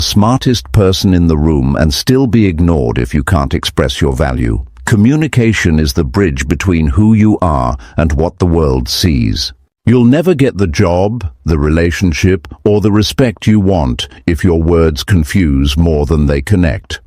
smartest person in the room and still be ignored if you can't express your value. Communication is the bridge between who you are and what the world sees. You'll never get the job, the relationship, or the respect you want if your words confuse more than they connect.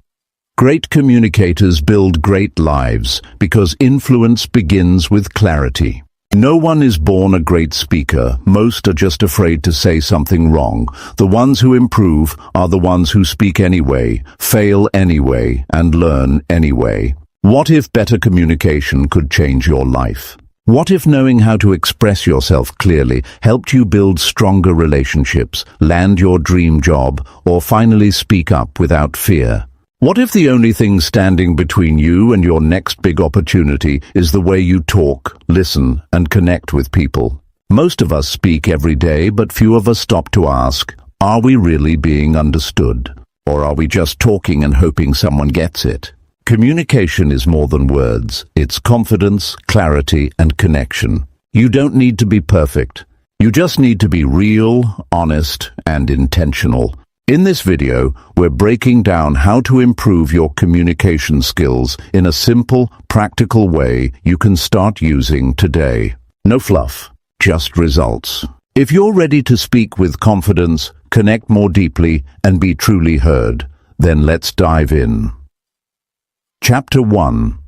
Great communicators build great lives because influence begins with clarity. No one is born a great speaker. Most are just afraid to say something wrong. The ones who improve are the ones who speak anyway, fail anyway, and learn anyway. What if better communication could change your life? What if knowing how to express yourself clearly helped you build stronger relationships, land your dream job, or finally speak up without fear? What if the only thing standing between you and your next big opportunity is the way you talk, listen, and connect with people? Most of us speak every day, but few of us stop to ask, are we really being understood? Or are we just talking and hoping someone gets it? Communication is more than words. It's confidence, clarity, and connection. You don't need to be perfect. You just need to be real, honest, and intentional. In this video, we're breaking down how to improve your communication skills in a simple, practical way you can start using today. No fluff, just results. If you're ready to speak with confidence, connect more deeply, and be truly heard, then let's dive in. Chapter 1.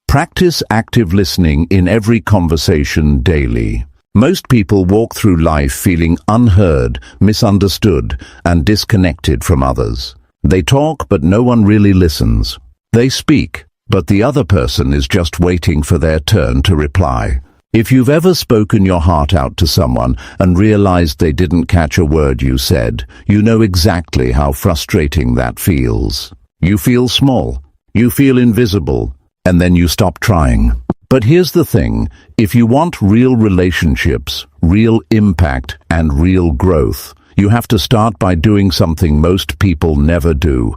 Practice active listening in every conversation daily. Most people walk through life feeling unheard, misunderstood, and disconnected from others. They talk, but no one really listens. They speak, but the other person is just waiting for their turn to reply. If you've ever spoken your heart out to someone and realized they didn't catch a word you said, you know exactly how frustrating that feels. You feel small. You feel invisible, and then you stop trying. But here's the thing, if you want real relationships, real impact, and real growth, you have to start by doing something most people never do.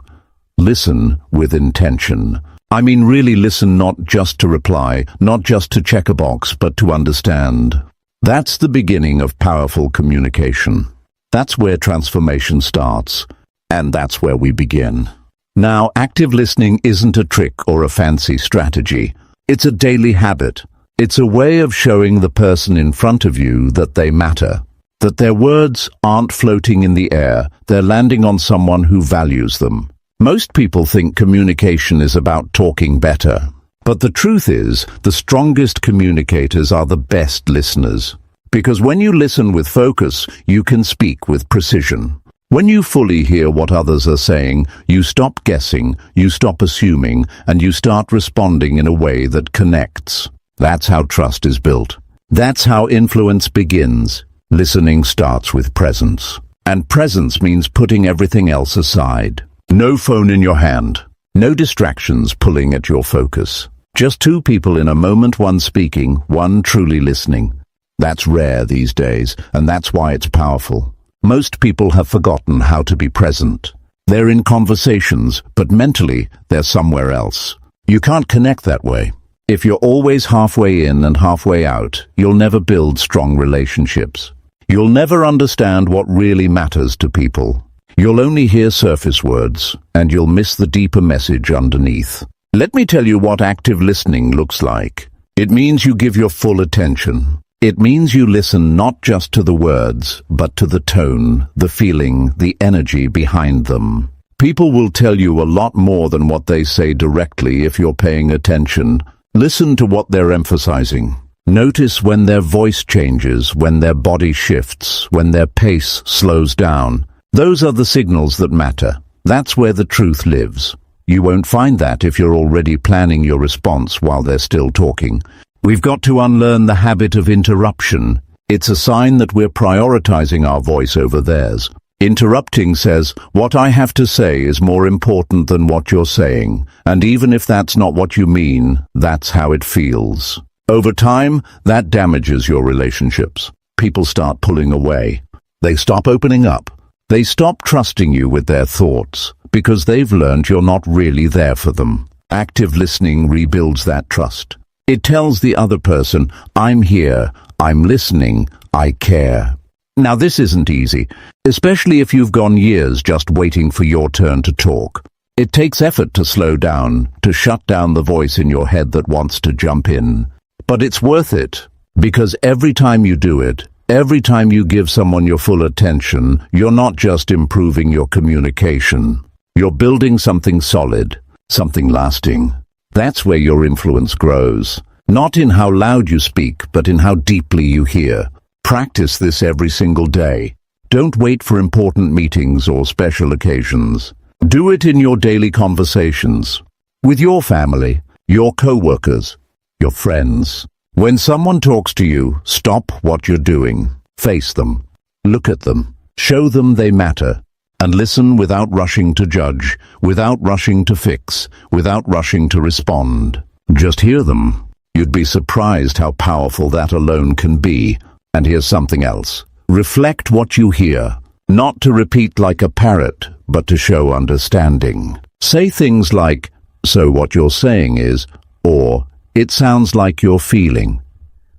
Listen with intention. I mean really listen, not just to reply, not just to check a box, but to understand. That's the beginning of powerful communication. That's where transformation starts, and that's where we begin. Now, active listening isn't a trick or a fancy strategy. It's a daily habit. It's a way of showing the person in front of you that they matter, that their words aren't floating in the air, they're landing on someone who values them. Most people think communication is about talking better. But the truth is, the strongest communicators are the best listeners. Because when you listen with focus, you can speak with precision. When you fully hear what others are saying, you stop guessing, you stop assuming, and you start responding in a way that connects. That's how trust is built. That's how influence begins. Listening starts with presence. And presence means putting everything else aside. No phone in your hand. No distractions pulling at your focus. Just two people in a moment, one speaking, one truly listening. That's rare these days, and that's why it's powerful. Most people have forgotten how to be present. They're in conversations, but mentally, they're somewhere else. You can't connect that way. If you're always halfway in and halfway out, you'll never build strong relationships. You'll never understand what really matters to people. You'll only hear surface words, and you'll miss the deeper message underneath. Let me tell you what active listening looks like. It means you give your full attention. It means you listen not just to the words, but to the tone, the feeling, the energy behind them. People will tell you a lot more than what they say directly if you're paying attention. Listen to what they're emphasizing. Notice when their voice changes, when their body shifts, when their pace slows down. Those are the signals that matter. That's where the truth lives. You won't find that if you're already planning your response while they're still talking. We've got to unlearn the habit of interruption. It's a sign that we're prioritizing our voice over theirs. Interrupting says, what I have to say is more important than what you're saying, and even if that's not what you mean, that's how it feels. Over time, that damages your relationships. People start pulling away. They stop opening up. They stop trusting you with their thoughts, because they've learned you're not really there for them. Active listening rebuilds that trust. It tells the other person, I'm here, I'm listening, I care. Now this isn't easy, especially if you've gone years just waiting for your turn to talk. It takes effort to slow down, to shut down the voice in your head that wants to jump in. But it's worth it, because every time you do it, every time you give someone your full attention, you're not just improving your communication. You're building something solid, something lasting. That's where your influence grows. Not in how loud you speak, but in how deeply you hear. Practice this every single day. Don't wait for important meetings or special occasions. Do it in your daily conversations, with your family, your co-workers, your friends. When someone talks to you, stop what you're doing. Face them. Look at them. Show them they matter. And listen without rushing to judge, without rushing to fix, without rushing to respond. Just hear them. You'd be surprised how powerful that alone can be. And here's something else. Reflect what you hear, not to repeat like a parrot, but to show understanding. Say things like, "So what you're saying is," or "It sounds like you're feeling."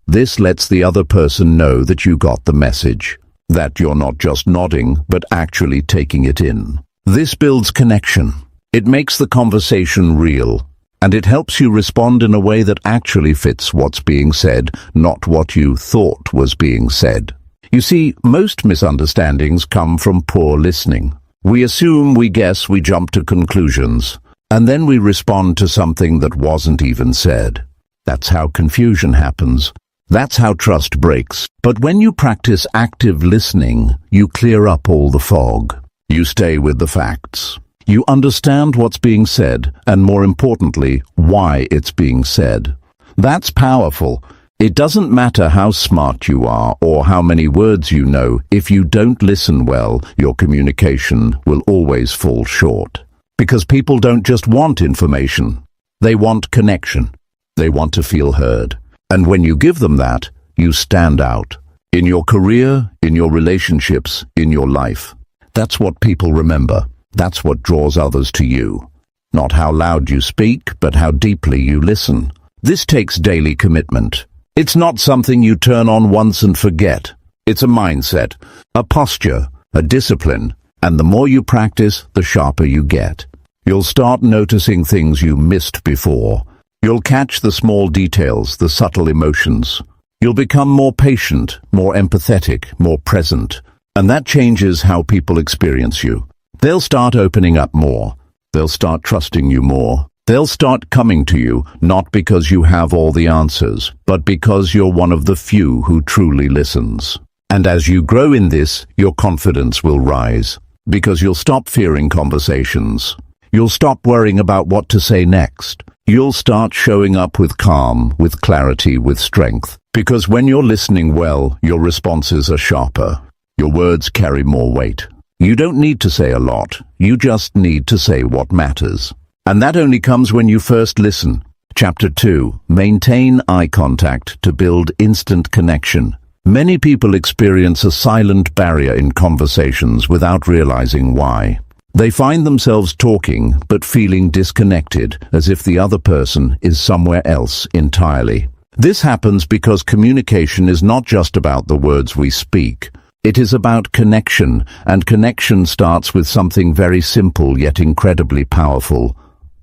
This lets the other person know that you got the message, that you're not just nodding, but actually taking it in. This builds connection. It makes the conversation real. And it helps you respond in a way that actually fits what's being said, not what you thought was being said. You see, most misunderstandings come from poor listening. We assume, we guess, we jump to conclusions, and then we respond to something that wasn't even said. That's how confusion happens. That's how trust breaks. But when you practice active listening, you clear up all the fog. You stay with the facts. You understand what's being said, and more importantly, why it's being said. That's powerful. It doesn't matter how smart you are or how many words you know. If you don't listen well, your communication will always fall short. Because people don't just want information. They want connection. They want to feel heard. And when you give them that, you stand out. In your career, in your relationships, in your life. That's what people remember. That's what draws others to you. Not how loud you speak, but how deeply you listen. This takes daily commitment. It's not something you turn on once and forget. It's a mindset, a posture, a discipline. And the more you practice, the sharper you get. You'll start noticing things you missed before. You'll catch the small details, the subtle emotions. You'll become more patient, more empathetic, more present. And that changes how people experience you. They'll start opening up more. They'll start trusting you more. They'll start coming to you, not because you have all the answers, but because you're one of the few who truly listens. And as you grow in this, your confidence will rise, because you'll stop fearing conversations. You'll stop worrying about what to say next. You'll start showing up with calm, with clarity, with strength. Because when you're listening well, your responses are sharper. Your words carry more weight. You don't need to say a lot. You just need to say what matters. And that only comes when you first listen. Chapter 2. Maintain eye contact to build instant connection. Many people experience a silent barrier in conversations without realizing why. They find themselves talking but feeling disconnected, as if the other person is somewhere else entirely. This happens because communication is not just about the words we speak. It is about connection, and connection starts with something very simple yet incredibly powerful: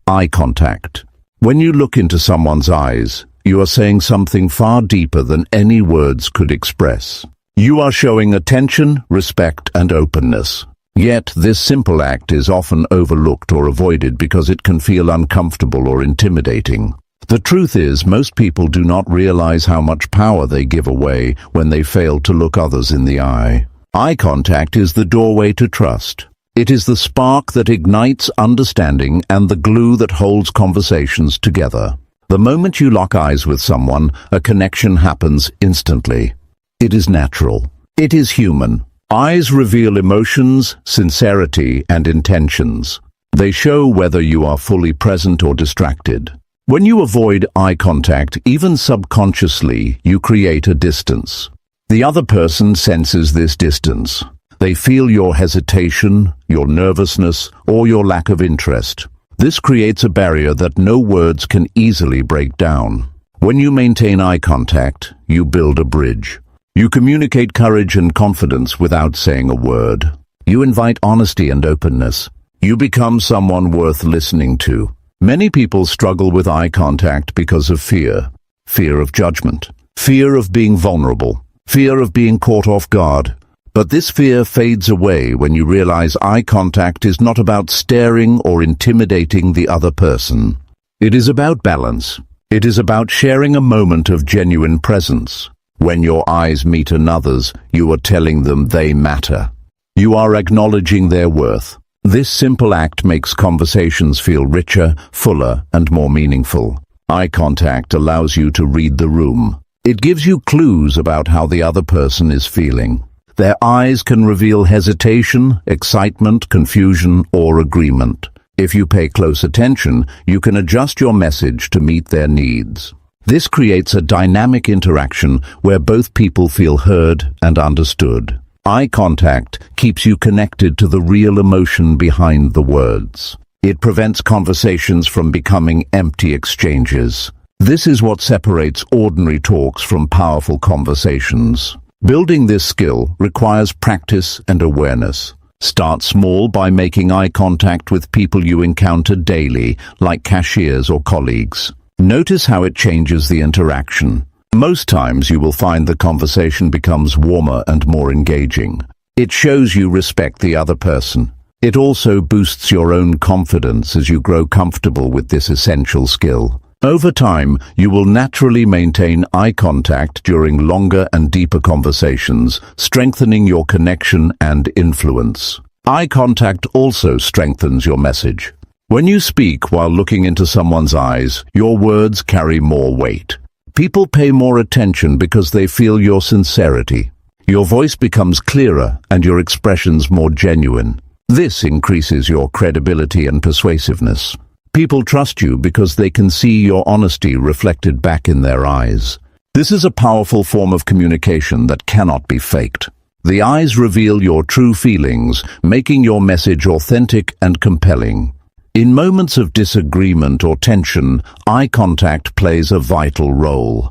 eye contact. When you look into someone's eyes, you are saying something far deeper than any words could express. You are showing attention, respect, and openness. Yet this simple act is often overlooked or avoided because it can feel uncomfortable or intimidating. The truth is, most people do not realize how much power they give away when they fail to look others in the eye. Eye contact is the doorway to trust. It is the spark that ignites understanding and the glue that holds conversations together. The moment you lock eyes with someone, a connection happens instantly. It is natural. It is human. Eyes reveal emotions, sincerity, and intentions. They show whether you are fully present or distracted. When you avoid eye contact, even subconsciously, you create a distance. The other person senses this distance. They feel your hesitation, your nervousness, or your lack of interest. This creates a barrier that no words can easily break down. When you maintain eye contact, you build a bridge. You communicate courage and confidence without saying a word. You invite honesty and openness. You become someone worth listening to. Many people struggle with eye contact because of fear. Fear of judgment. Fear of being vulnerable. Fear of being caught off guard. But this fear fades away when you realize eye contact is not about staring or intimidating the other person. It is about balance. It is about sharing a moment of genuine presence. When your eyes meet another's, you are telling them they matter. You are acknowledging their worth. This simple act makes conversations feel richer, fuller, and more meaningful. Eye contact allows you to read the room. It gives you clues about how the other person is feeling. Their eyes can reveal hesitation, excitement, confusion, or agreement. If you pay close attention, you can adjust your message to meet their needs. This creates a dynamic interaction where both people feel heard and understood. Eye contact keeps you connected to the real emotion behind the words. It prevents conversations from becoming empty exchanges. This is what separates ordinary talks from powerful conversations. Building this skill requires practice and awareness. Start small by making eye contact with people you encounter daily, like cashiers or colleagues. Notice how it changes the interaction. Most times you will find the conversation becomes warmer and more engaging. It shows you respect the other person. It also boosts your own confidence as you grow comfortable with this essential skill. Over time, you will naturally maintain eye contact during longer and deeper conversations, strengthening your connection and influence. Eye contact also strengthens your message. When you speak while looking into someone's eyes, your words carry more weight. People pay more attention because they feel your sincerity. Your voice becomes clearer and your expressions more genuine. This increases your credibility and persuasiveness. People trust you because they can see your honesty reflected back in their eyes. This is a powerful form of communication that cannot be faked. The eyes reveal your true feelings, making your message authentic and compelling. In moments of disagreement or tension, eye contact plays a vital role.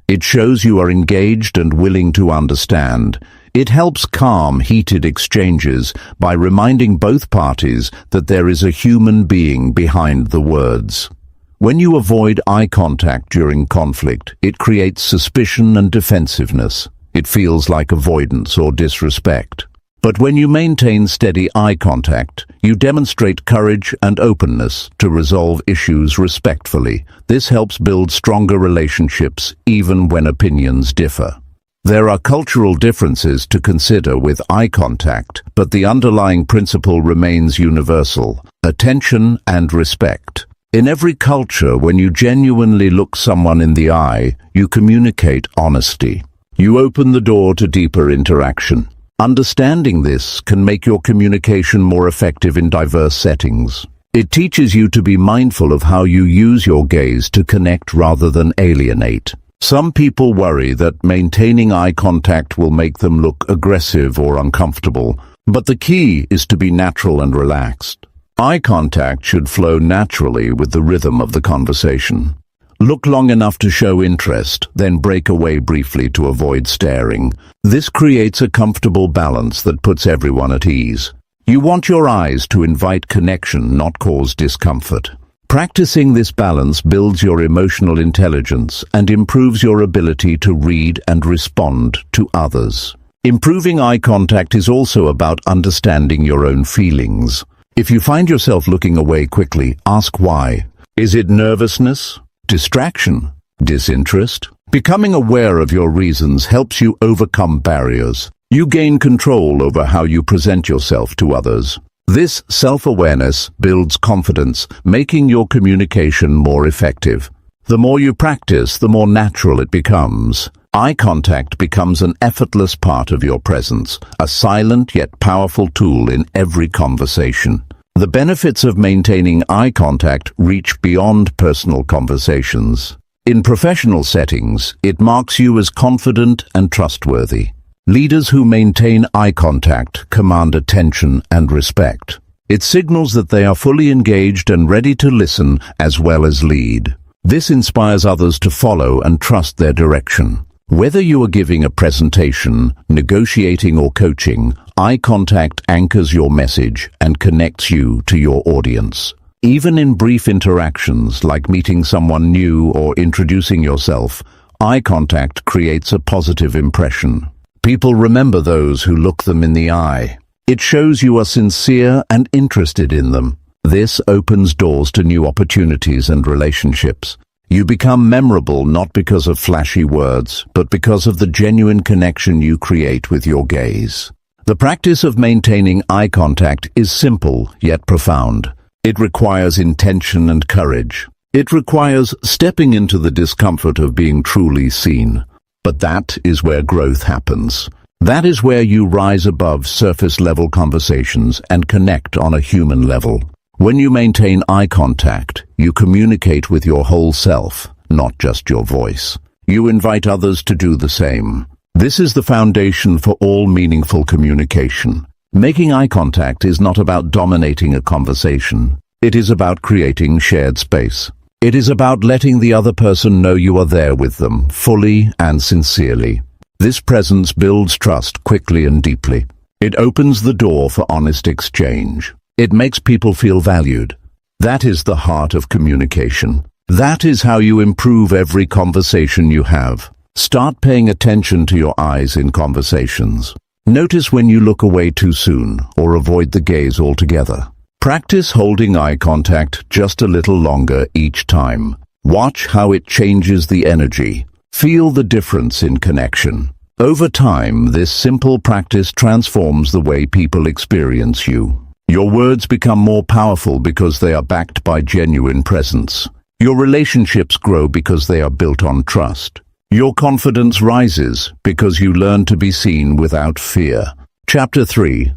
It shows you are engaged and willing to understand. It helps calm heated exchanges by reminding both parties that there is a human being behind the words. When you avoid eye contact during conflict, it creates suspicion and defensiveness. It feels like avoidance or disrespect. But when you maintain steady eye contact, you demonstrate courage and openness to resolve issues respectfully. This helps build stronger relationships even when opinions differ. There are cultural differences to consider with eye contact, but the underlying principle remains universal: attention and respect. In every culture, when you genuinely look someone in the eye, you communicate honesty. You open the door to deeper interaction. Understanding this can make your communication more effective in diverse settings. It teaches you to be mindful of how you use your gaze to connect rather than alienate. Some people worry that maintaining eye contact will make them look aggressive or uncomfortable, but the key is to be natural and relaxed. Eye contact should flow naturally with the rhythm of the conversation. Look long enough to show interest, then break away briefly to avoid staring. This creates a comfortable balance that puts everyone at ease. You want your eyes to invite connection, not cause discomfort. Practicing this balance builds your emotional intelligence and improves your ability to read and respond to others. Improving eye contact is also about understanding your own feelings. If you find yourself looking away quickly, ask why. Is it nervousness? Distraction? Disinterest? Becoming aware of your reasons helps you overcome barriers. You gain control over how you present yourself to others. This self-awareness builds confidence, making your communication more effective. The more you practice, the more natural it becomes. Eye contact becomes an effortless part of your presence, a silent yet powerful tool in every conversation. The benefits of maintaining eye contact reach beyond personal conversations. In professional settings, it marks you as confident and trustworthy. Leaders who maintain eye contact command attention and respect. It signals that they are fully engaged and ready to listen as well as lead. This inspires others to follow and trust their direction. Whether you are giving a presentation, negotiating or coaching, eye contact anchors your message and connects you to your audience. Even in brief interactions like meeting someone new or introducing yourself, eye contact creates a positive impression. People remember those who look them in the eye. It shows you are sincere and interested in them. This opens doors to new opportunities and relationships. You become memorable not because of flashy words, but because of the genuine connection you create with your gaze. The practice of maintaining eye contact is simple yet profound. It requires intention and courage. It requires stepping into the discomfort of being truly seen. But that is where growth happens. That is where you rise above surface-level conversations and connect on a human level. When you maintain eye contact, you communicate with your whole self, not just your voice. You invite others to do the same. This is the foundation for all meaningful communication. Making eye contact is not about dominating a conversation. It is about creating shared space. It is about letting the other person know you are there with them, fully and sincerely. This presence builds trust quickly and deeply. It opens the door for honest exchange. It makes people feel valued. That is the heart of communication. That is how you improve every conversation you have. Start paying attention to your eyes in conversations. Notice when you look away too soon or avoid the gaze altogether. Practice holding eye contact just a little longer each time. Watch how it changes the energy. Feel the difference in connection. Over time, this simple practice transforms the way people experience you. Your words become more powerful because they are backed by genuine presence. Your relationships grow because they are built on trust. Your confidence rises because you learn to be seen without fear. Chapter 3.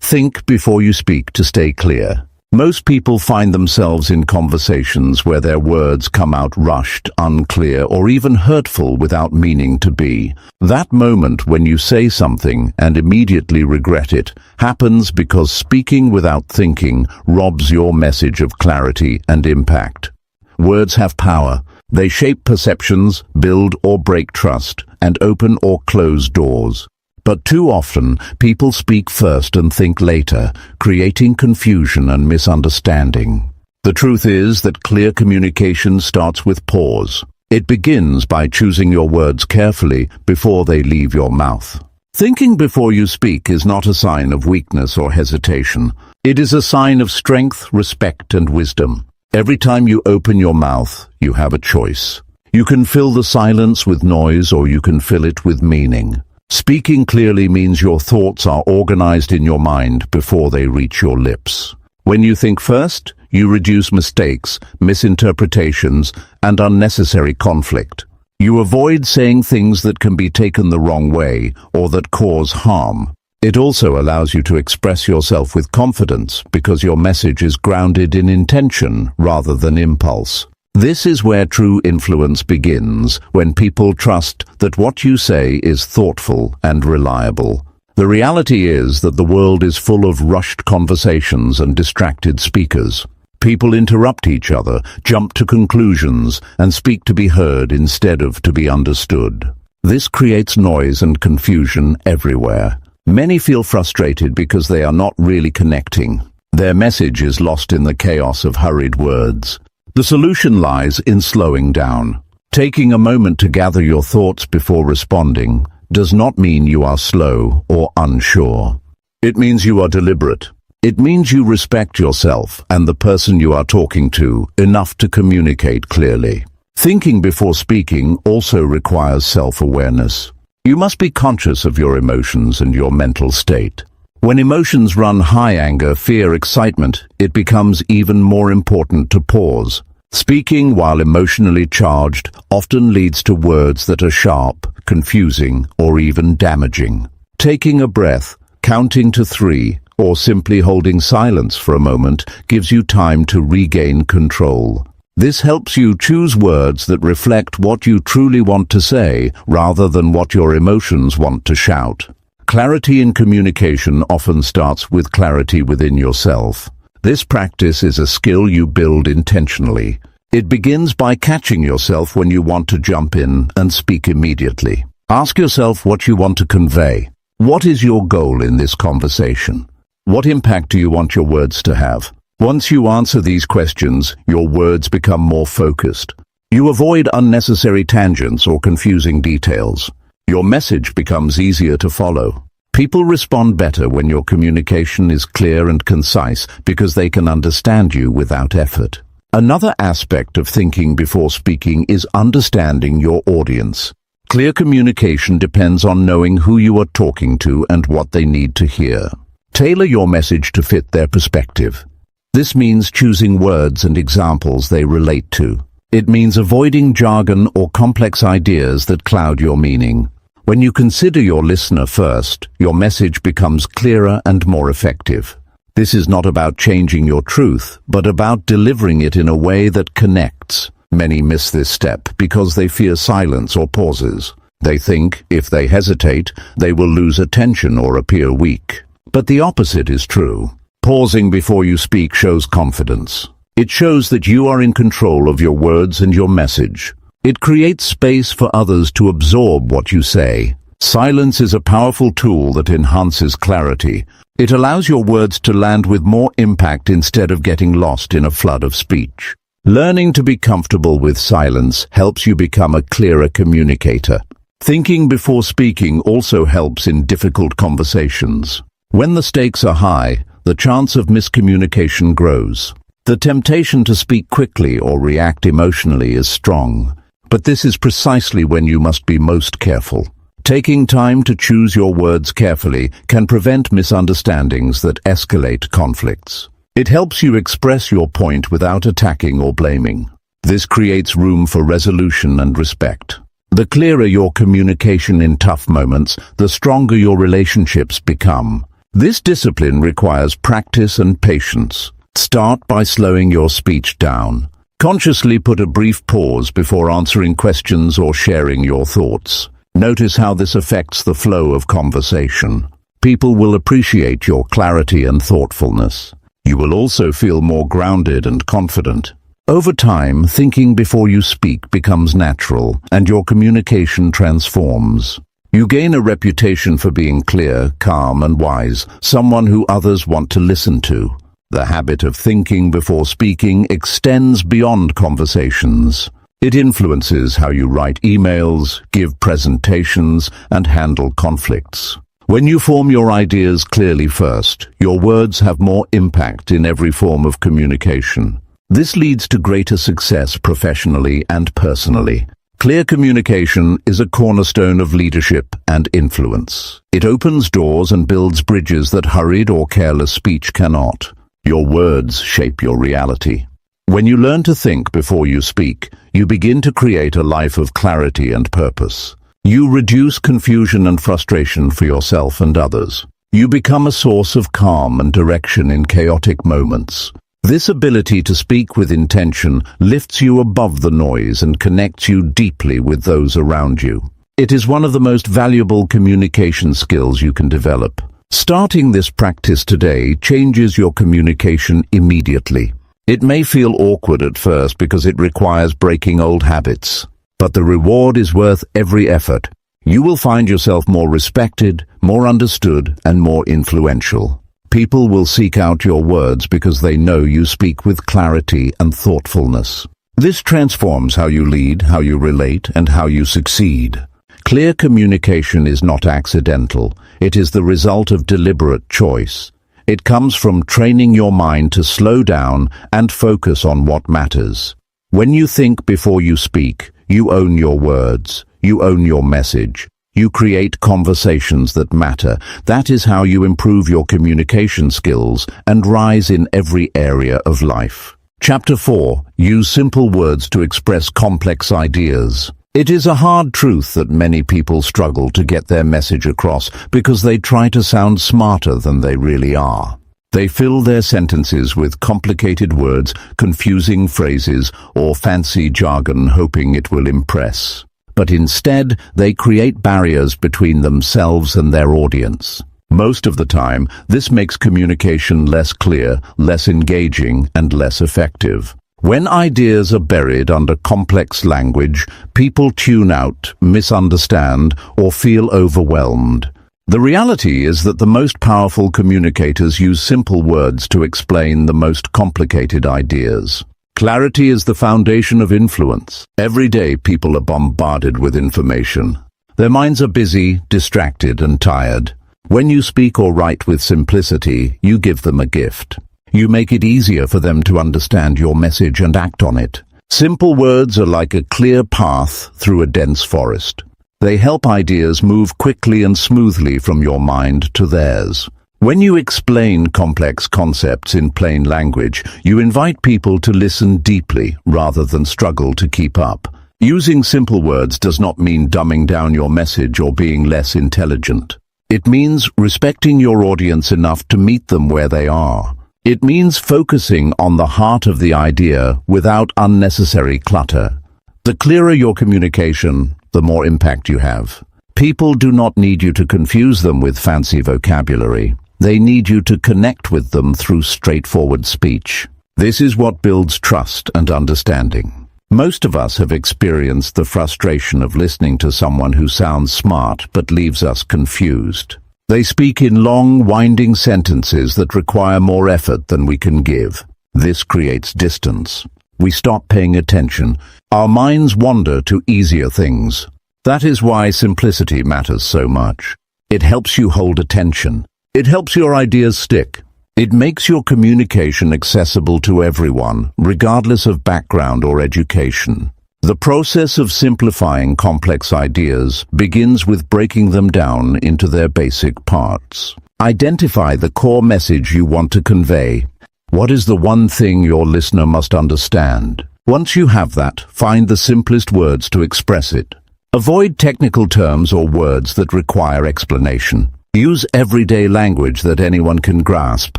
Think before you speak to stay clear. Most people find themselves in conversations where their words come out rushed, unclear, or even hurtful without meaning to be. That moment when you say something and immediately regret it happens because speaking without thinking robs your message of clarity and impact. Words have power. They shape perceptions, build or break trust, and open or close doors. But too often, people speak first and think later, creating confusion and misunderstanding. The truth is that clear communication starts with pause. It begins by choosing your words carefully before they leave your mouth. Thinking before you speak is not a sign of weakness or hesitation. It is a sign of strength, respect, and wisdom. Every time you open your mouth, you have a choice. You can fill the silence with noise or you can fill it with meaning. Speaking clearly means your thoughts are organized in your mind before they reach your lips. When you think first, you reduce mistakes, misinterpretations, and unnecessary conflict. You avoid saying things that can be taken the wrong way or that cause harm. It also allows you to express yourself with confidence because your message is grounded in intention rather than impulse. This is where true influence begins, when people trust that what you say is thoughtful and reliable. The reality is that the world is full of rushed conversations and distracted speakers. People interrupt each other, jump to conclusions, and speak to be heard instead of to be understood. This creates noise and confusion everywhere. Many feel frustrated because they are not really connecting. Their message is lost in the chaos of hurried words. The solution lies in slowing down. Taking a moment to gather your thoughts before responding does not mean you are slow or unsure. It means you are deliberate. It means you respect yourself and the person you are talking to enough to communicate clearly. Thinking before speaking also requires self-awareness. You must be conscious of your emotions and your mental state. When emotions run high, anger, fear, excitement, it becomes even more important to pause. Speaking while emotionally charged often leads to words that are sharp, confusing, or even damaging. Taking a breath, counting to 3, or simply holding silence for a moment gives you time to regain control. This helps you choose words that reflect what you truly want to say rather than what your emotions want to shout. Clarity in communication often starts with clarity within yourself. This practice is a skill you build intentionally. It begins by catching yourself when you want to jump in and speak immediately. Ask yourself what you want to convey. What is your goal in this conversation? What impact do you want your words to have? Once you answer these questions, your words become more focused. You avoid unnecessary tangents or confusing details. Your message becomes easier to follow. People respond better when your communication is clear and concise because they can understand you without effort. Another aspect of thinking before speaking is understanding your audience. Clear communication depends on knowing who you are talking to and what they need to hear. Tailor your message to fit their perspective. This means choosing words and examples they relate to. It means avoiding jargon or complex ideas that cloud your meaning. When you consider your listener first, your message becomes clearer and more effective. This is not about changing your truth, but about delivering it in a way that connects. Many miss this step because they fear silence or pauses. They think, if they hesitate, they will lose attention or appear weak. But the opposite is true. Pausing before you speak shows confidence. It shows that you are in control of your words and your message. It creates space for others to absorb what you say. Silence is a powerful tool that enhances clarity. It allows your words to land with more impact instead of getting lost in a flood of speech. Learning to be comfortable with silence helps you become a clearer communicator. Thinking before speaking also helps in difficult conversations. When the stakes are high, the chance of miscommunication grows. The temptation to speak quickly or react emotionally is strong. But this is precisely when you must be most careful. Taking time to choose your words carefully can prevent misunderstandings that escalate conflicts. It helps you express your point without attacking or blaming. This creates room for resolution and respect. The clearer your communication in tough moments, the stronger your relationships become. This discipline requires practice and patience. Start by slowing your speech down. Consciously put a brief pause before answering questions or sharing your thoughts. Notice how this affects the flow of conversation. People will appreciate your clarity and thoughtfulness. You will also feel more grounded and confident. Over time, thinking before you speak becomes natural, and your communication transforms. You gain a reputation for being clear, calm, and wise, someone who others want to listen to. The habit of thinking before speaking extends beyond conversations. It influences how you write emails, give presentations, and handle conflicts. When you form your ideas clearly first, your words have more impact in every form of communication. This leads to greater success professionally and personally. Clear communication is a cornerstone of leadership and influence. It opens doors and builds bridges that hurried or careless speech cannot. Your words shape your reality. When you learn to think before you speak, you begin to create a life of clarity and purpose. You reduce confusion and frustration for yourself and others. You become a source of calm and direction in chaotic moments. This ability to speak with intention lifts you above the noise and connects you deeply with those around you. It is one of the most valuable communication skills you can develop. Starting this practice today changes your communication immediately. It may feel awkward at first because it requires breaking old habits, but the reward is worth every effort. You will find yourself more respected, more understood, and more influential. People will seek out your words because they know you speak with clarity and thoughtfulness. This transforms how you lead, how you relate, and how you succeed. Clear communication is not accidental. It is the result of deliberate choice. It comes from training your mind to slow down and focus on what matters. When you think before you speak, you own your words, you own your message. You create conversations that matter. That is how you improve your communication skills and rise in every area of life. Chapter 4. Use simple words to express complex ideas. It is a hard truth that many people struggle to get their message across because they try to sound smarter than they really are. They fill their sentences with complicated words, confusing phrases, or fancy jargon hoping it will impress. But instead, they create barriers between themselves and their audience. Most of the time, this makes communication less clear, less engaging, and less effective. When ideas are buried under complex language, people tune out, misunderstand, or feel overwhelmed. The reality is that the most powerful communicators use simple words to explain the most complicated ideas. Clarity is the foundation of influence. Every day people are bombarded with information. Their minds are busy, distracted, and tired. When you speak or write with simplicity, you give them a gift. You make it easier for them to understand your message and act on it. Simple words are like a clear path through a dense forest. They help ideas move quickly and smoothly from your mind to theirs. When you explain complex concepts in plain language, you invite people to listen deeply rather than struggle to keep up. Using simple words does not mean dumbing down your message or being less intelligent. It means respecting your audience enough to meet them where they are. It means focusing on the heart of the idea without unnecessary clutter. The clearer your communication, the more impact you have. People do not need you to confuse them with fancy vocabulary. They need you to connect with them through straightforward speech. This is what builds trust and understanding. Most of us have experienced the frustration of listening to someone who sounds smart but leaves us confused. They speak in long, winding sentences that require more effort than we can give. This creates distance. We stop paying attention. Our minds wander to easier things. That is why simplicity matters so much. It helps you hold attention. It helps your ideas stick. It makes your communication accessible to everyone, regardless of background or education. The process of simplifying complex ideas begins with breaking them down into their basic parts. Identify the core message you want to convey. What is the one thing your listener must understand? Once you have that, find the simplest words to express it. Avoid technical terms or words that require explanation. Use everyday language that anyone can grasp.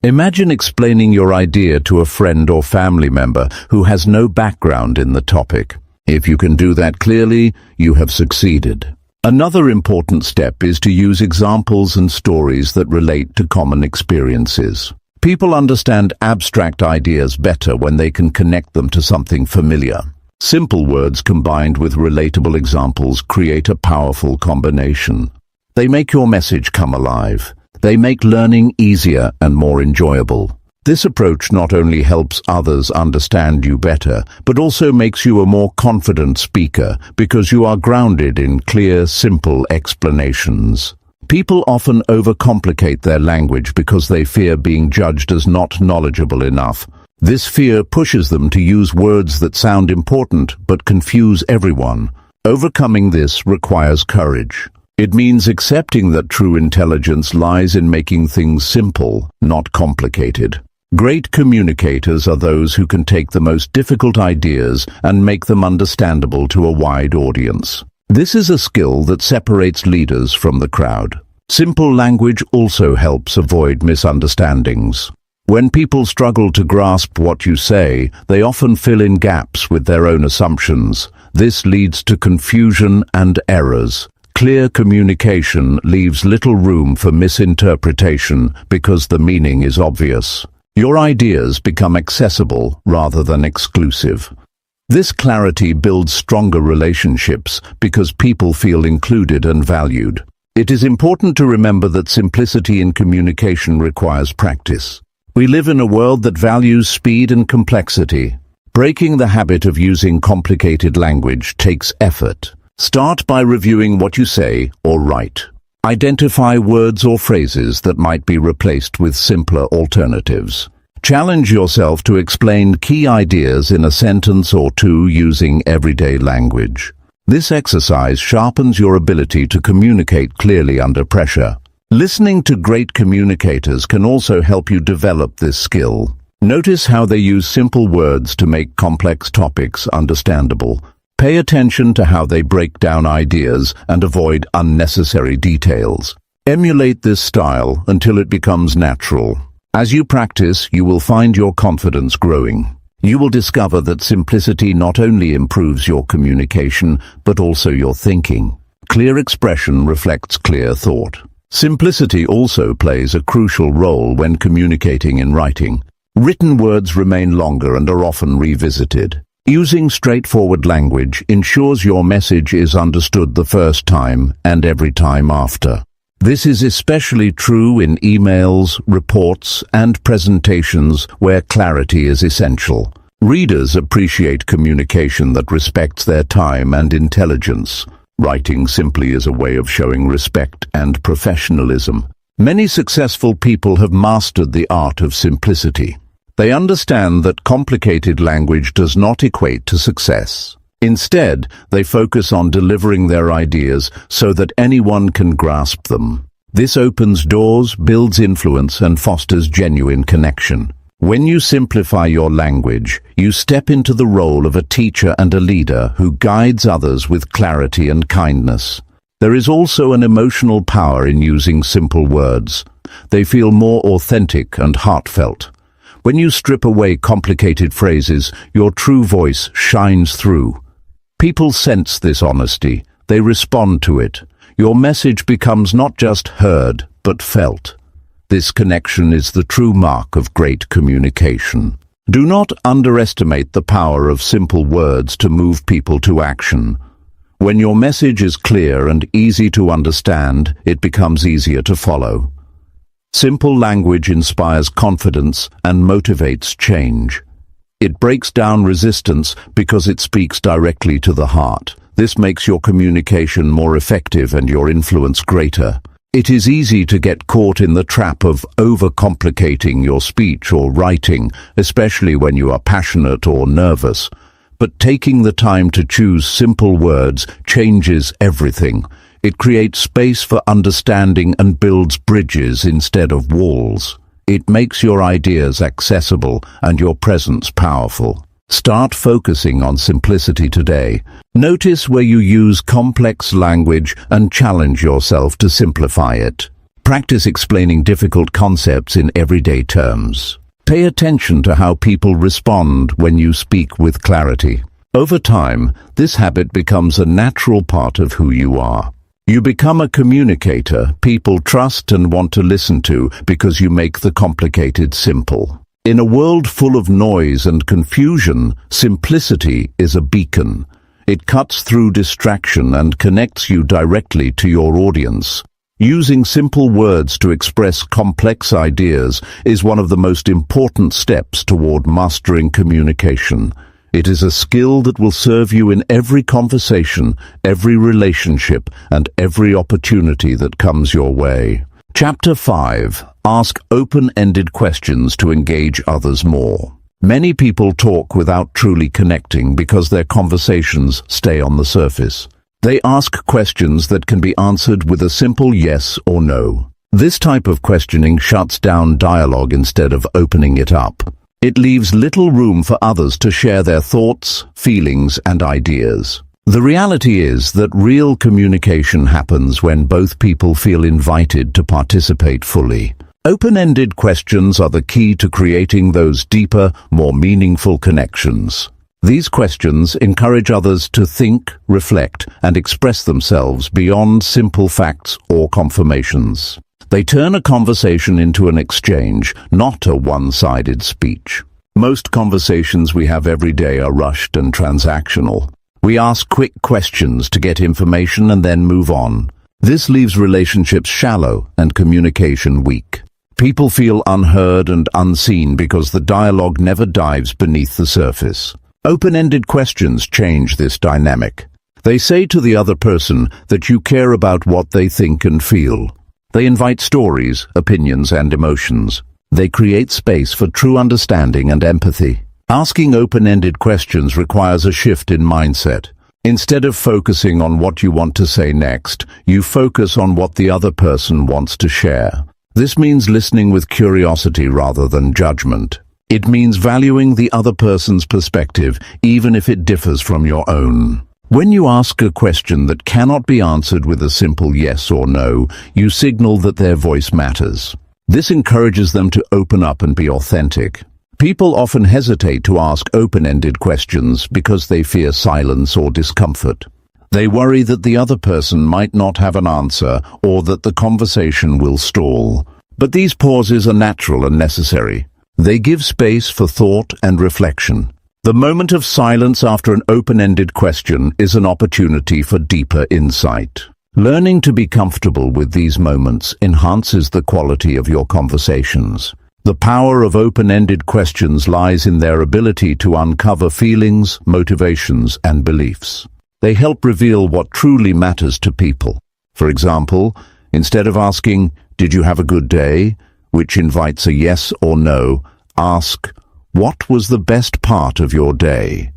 Imagine explaining your idea to a friend or family member who has no background in the topic. If you can do that clearly, you have succeeded. Another important step is to use examples and stories that relate to common experiences. People understand abstract ideas better when they can connect them to something familiar. Simple words combined with relatable examples create a powerful combination. They make your message come alive. They make learning easier and more enjoyable. This approach not only helps others understand you better, but also makes you a more confident speaker because you are grounded in clear, simple explanations. People often overcomplicate their language because they fear being judged as not knowledgeable enough. This fear pushes them to use words that sound important but confuse everyone. Overcoming this requires courage. It means accepting that true intelligence lies in making things simple, not complicated. Great communicators are those who can take the most difficult ideas and make them understandable to a wide audience. This is a skill that separates leaders from the crowd. Simple language also helps avoid misunderstandings. When people struggle to grasp what you say, they often fill in gaps with their own assumptions. This leads to confusion and errors. Clear communication leaves little room for misinterpretation because the meaning is obvious. Your ideas become accessible rather than exclusive. This clarity builds stronger relationships because people feel included and valued. It is important to remember that simplicity in communication requires practice. We live in a world that values speed and complexity. Breaking the habit of using complicated language takes effort. Start by reviewing what you say or write. Identify words or phrases that might be replaced with simpler alternatives. Challenge yourself to explain key ideas in a sentence or two using everyday language. This exercise sharpens your ability to communicate clearly under pressure. Listening to great communicators can also help you develop this skill. Notice how they use simple words to make complex topics understandable. Pay attention to how they break down ideas and avoid unnecessary details. Emulate this style until it becomes natural. As you practice, you will find your confidence growing. You will discover that simplicity not only improves your communication, but also your thinking. Clear expression reflects clear thought. Simplicity also plays a crucial role when communicating in writing. Written words remain longer and are often revisited. Using straightforward language ensures your message is understood the first time and every time after. This is especially true in emails, reports, and presentations where clarity is essential. Readers appreciate communication that respects their time and intelligence. Writing simply is a way of showing respect and professionalism. Many successful people have mastered the art of simplicity. They understand that complicated language does not equate to success. Instead, they focus on delivering their ideas so that anyone can grasp them. This opens doors, builds influence, and fosters genuine connection. When you simplify your language, you step into the role of a teacher and a leader who guides others with clarity and kindness. There is also an emotional power in using simple words. They feel more authentic and heartfelt. When you strip away complicated phrases, your true voice shines through. People sense this honesty. They respond to it. Your message becomes not just heard, but felt. This connection is the true mark of great communication. Do not underestimate the power of simple words to move people to action. When your message is clear and easy to understand, it becomes easier to follow. Simple language inspires confidence and motivates change. It breaks down resistance because it speaks directly to the heart. This makes your communication more effective and your influence greater. It is easy to get caught in the trap of overcomplicating your speech or writing, especially when you are passionate or nervous. But taking the time to choose simple words changes everything. It creates space for understanding and builds bridges instead of walls. It makes your ideas accessible and your presence powerful. Start focusing on simplicity today. Notice where you use complex language and challenge yourself to simplify it. Practice explaining difficult concepts in everyday terms. Pay attention to how people respond when you speak with clarity. Over time, this habit becomes a natural part of who you are. You become a communicator people trust and want to listen to because you make the complicated simple. In a world full of noise and confusion, simplicity is a beacon. It cuts through distraction and connects you directly to your audience. Using simple words to express complex ideas is one of the most important steps toward mastering communication. It is a skill that will serve you in every conversation, every relationship, and every opportunity that comes your way. Chapter 5. Ask open-ended questions to engage others more. Many people talk without truly connecting because their conversations stay on the surface. They ask questions that can be answered with a simple yes or no. This type of questioning shuts down dialogue instead of opening it up. It leaves little room for others to share their thoughts, feelings, and ideas. The reality is that real communication happens when both people feel invited to participate fully. Open-ended questions are the key to creating those deeper, more meaningful connections. These questions encourage others to think, reflect, and express themselves beyond simple facts or confirmations. They turn a conversation into an exchange, not a one-sided speech. Most conversations we have every day are rushed and transactional. We ask quick questions to get information and then move on. This leaves relationships shallow and communication weak. People feel unheard and unseen because the dialogue never dives beneath the surface. Open-ended questions change this dynamic. They say to the other person that you care about what they think and feel. They invite stories, opinions, and emotions. They create space for true understanding and empathy. Asking open-ended questions requires a shift in mindset. Instead of focusing on what you want to say next, you focus on what the other person wants to share. This means listening with curiosity rather than judgment. It means valuing the other person's perspective, even if it differs from your own. When you ask a question that cannot be answered with a simple yes or no, you signal that their voice matters. This encourages them to open up and be authentic. People often hesitate to ask open-ended questions because they fear silence or discomfort. They worry that the other person might not have an answer or that the conversation will stall. But these pauses are natural and necessary. They give space for thought and reflection. The moment of silence after an open-ended question is an opportunity for deeper insight. Learning to be comfortable with these moments enhances the quality of your conversations. The power of open-ended questions lies in their ability to uncover feelings, motivations, and beliefs. They help reveal what truly matters to people. For example, instead of asking, "Did you have a good day?" which invites a yes or no, ask, "What was the best part of your day?"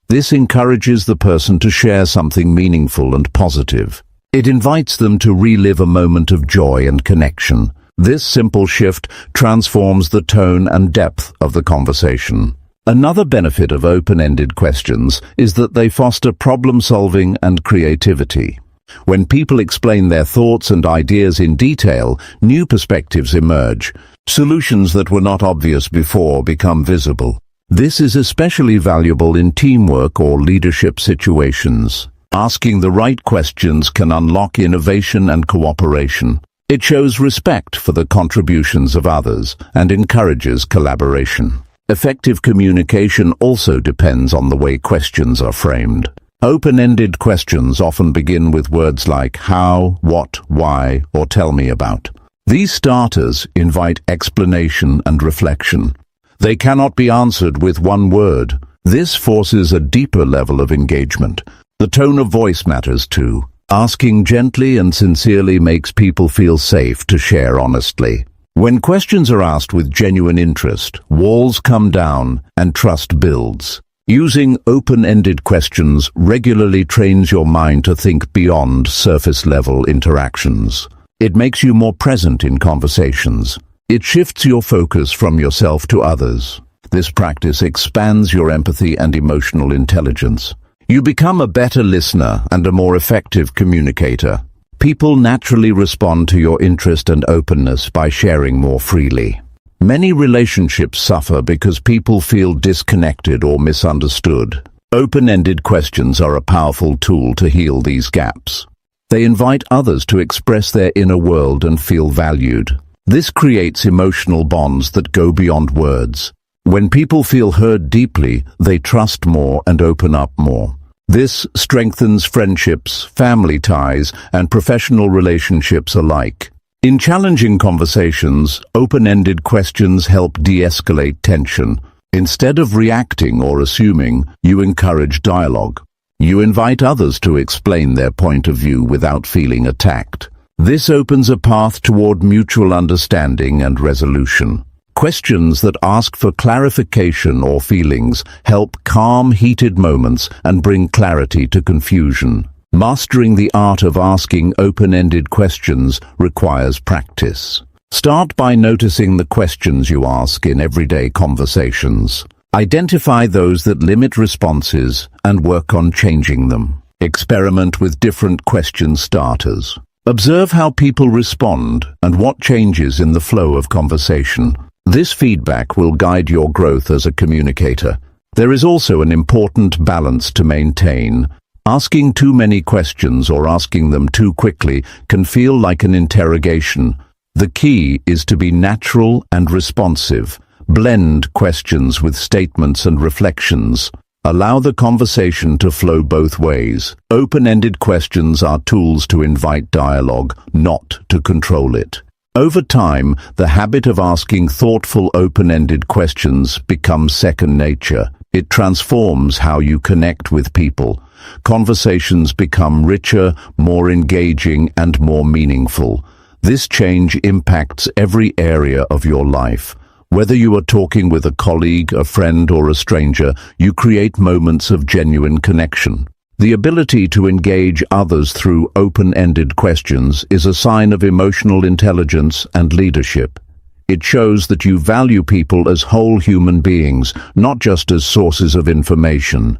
This encourages the person to share something meaningful and positive. It invites them to relive a moment of joy and connection. This simple shift transforms the tone and depth of the conversation. Another benefit of open-ended questions is that they foster problem-solving and creativity. When people explain their thoughts and ideas in detail, new perspectives emerge. Solutions that were not obvious before become visible. This is especially valuable in teamwork or leadership situations. Asking the right questions can unlock innovation and cooperation. It shows respect for the contributions of others and encourages collaboration. Effective communication also depends on the way questions are framed. Open-ended questions often begin with words like how, what, why, or tell me about. These starters invite explanation and reflection. They cannot be answered with one word. This forces a deeper level of engagement. The tone of voice matters too. Asking gently and sincerely makes people feel safe to share honestly. When questions are asked with genuine interest, walls come down and trust builds. Using open-ended questions regularly trains your mind to think beyond surface-level interactions. It makes you more present in conversations. It shifts your focus from yourself to others. This practice expands your empathy and emotional intelligence. You become a better listener and a more effective communicator. People naturally respond to your interest and openness by sharing more freely. Many relationships suffer because people feel disconnected or misunderstood. Open-ended questions are a powerful tool to heal these gaps. They invite others to express their inner world and feel valued. This creates emotional bonds that go beyond words. When people feel heard deeply, they trust more and open up more. This strengthens friendships, family ties, and professional relationships alike. In challenging conversations, open-ended questions help de-escalate tension. Instead of reacting or assuming, you encourage dialogue. You invite others to explain their point of view without feeling attacked. This opens a path toward mutual understanding and resolution. Questions that ask for clarification or feelings help calm heated moments and bring clarity to confusion. Mastering the art of asking open-ended questions requires practice. Start by noticing the questions you ask in everyday conversations. Identify those that limit responses and work on changing them. Experiment with different question starters. Observe how people respond and what changes in the flow of conversation. This feedback will guide your growth as a communicator. There is also an important balance to maintain. Asking too many questions or asking them too quickly can feel like an interrogation. The key is to be natural and responsive. Blend questions with statements and reflections. Allow the conversation to flow both ways. Open-ended questions are tools to invite dialogue, not to control it. Over time, the habit of asking thoughtful, open-ended questions becomes second nature. It transforms how you connect with people. Conversations become richer, more engaging, and more meaningful. This change impacts every area of your life. Whether you are talking with a colleague, a friend, or a stranger, you create moments of genuine connection. The ability to engage others through open-ended questions is a sign of emotional intelligence and leadership. It shows that you value people as whole human beings, not just as sources of information.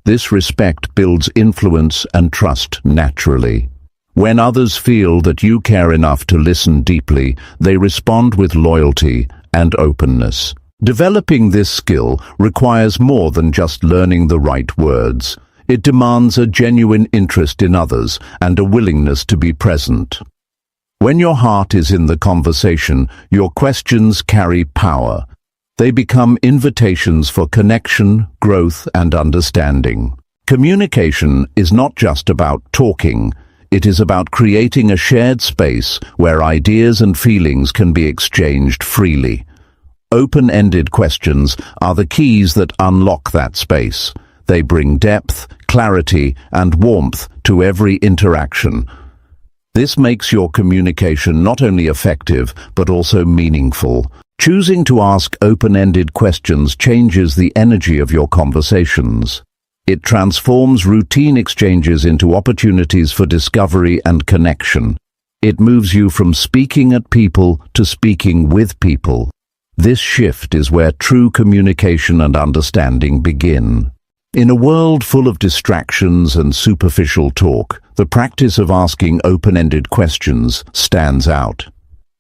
This respect builds influence and trust naturally. When others feel that you care enough to listen deeply, they respond with loyalty and openness. Developing this skill requires more than just learning the right words. It demands a genuine interest in others and a willingness to be present. When your heart is in the conversation, your questions carry power. They become invitations for connection, growth, and understanding. Communication is not just about talking. It is about creating a shared space where ideas and feelings can be exchanged freely. Open-ended questions are the keys that unlock that space. They bring depth, clarity, and warmth to every interaction. This makes your communication not only effective, but also meaningful. Choosing to ask open-ended questions changes the energy of your conversations. It transforms routine exchanges into opportunities for discovery and connection. It moves you from speaking at people to speaking with people. This shift is where true communication and understanding begin. In a world full of distractions and superficial talk, the practice of asking open-ended questions stands out.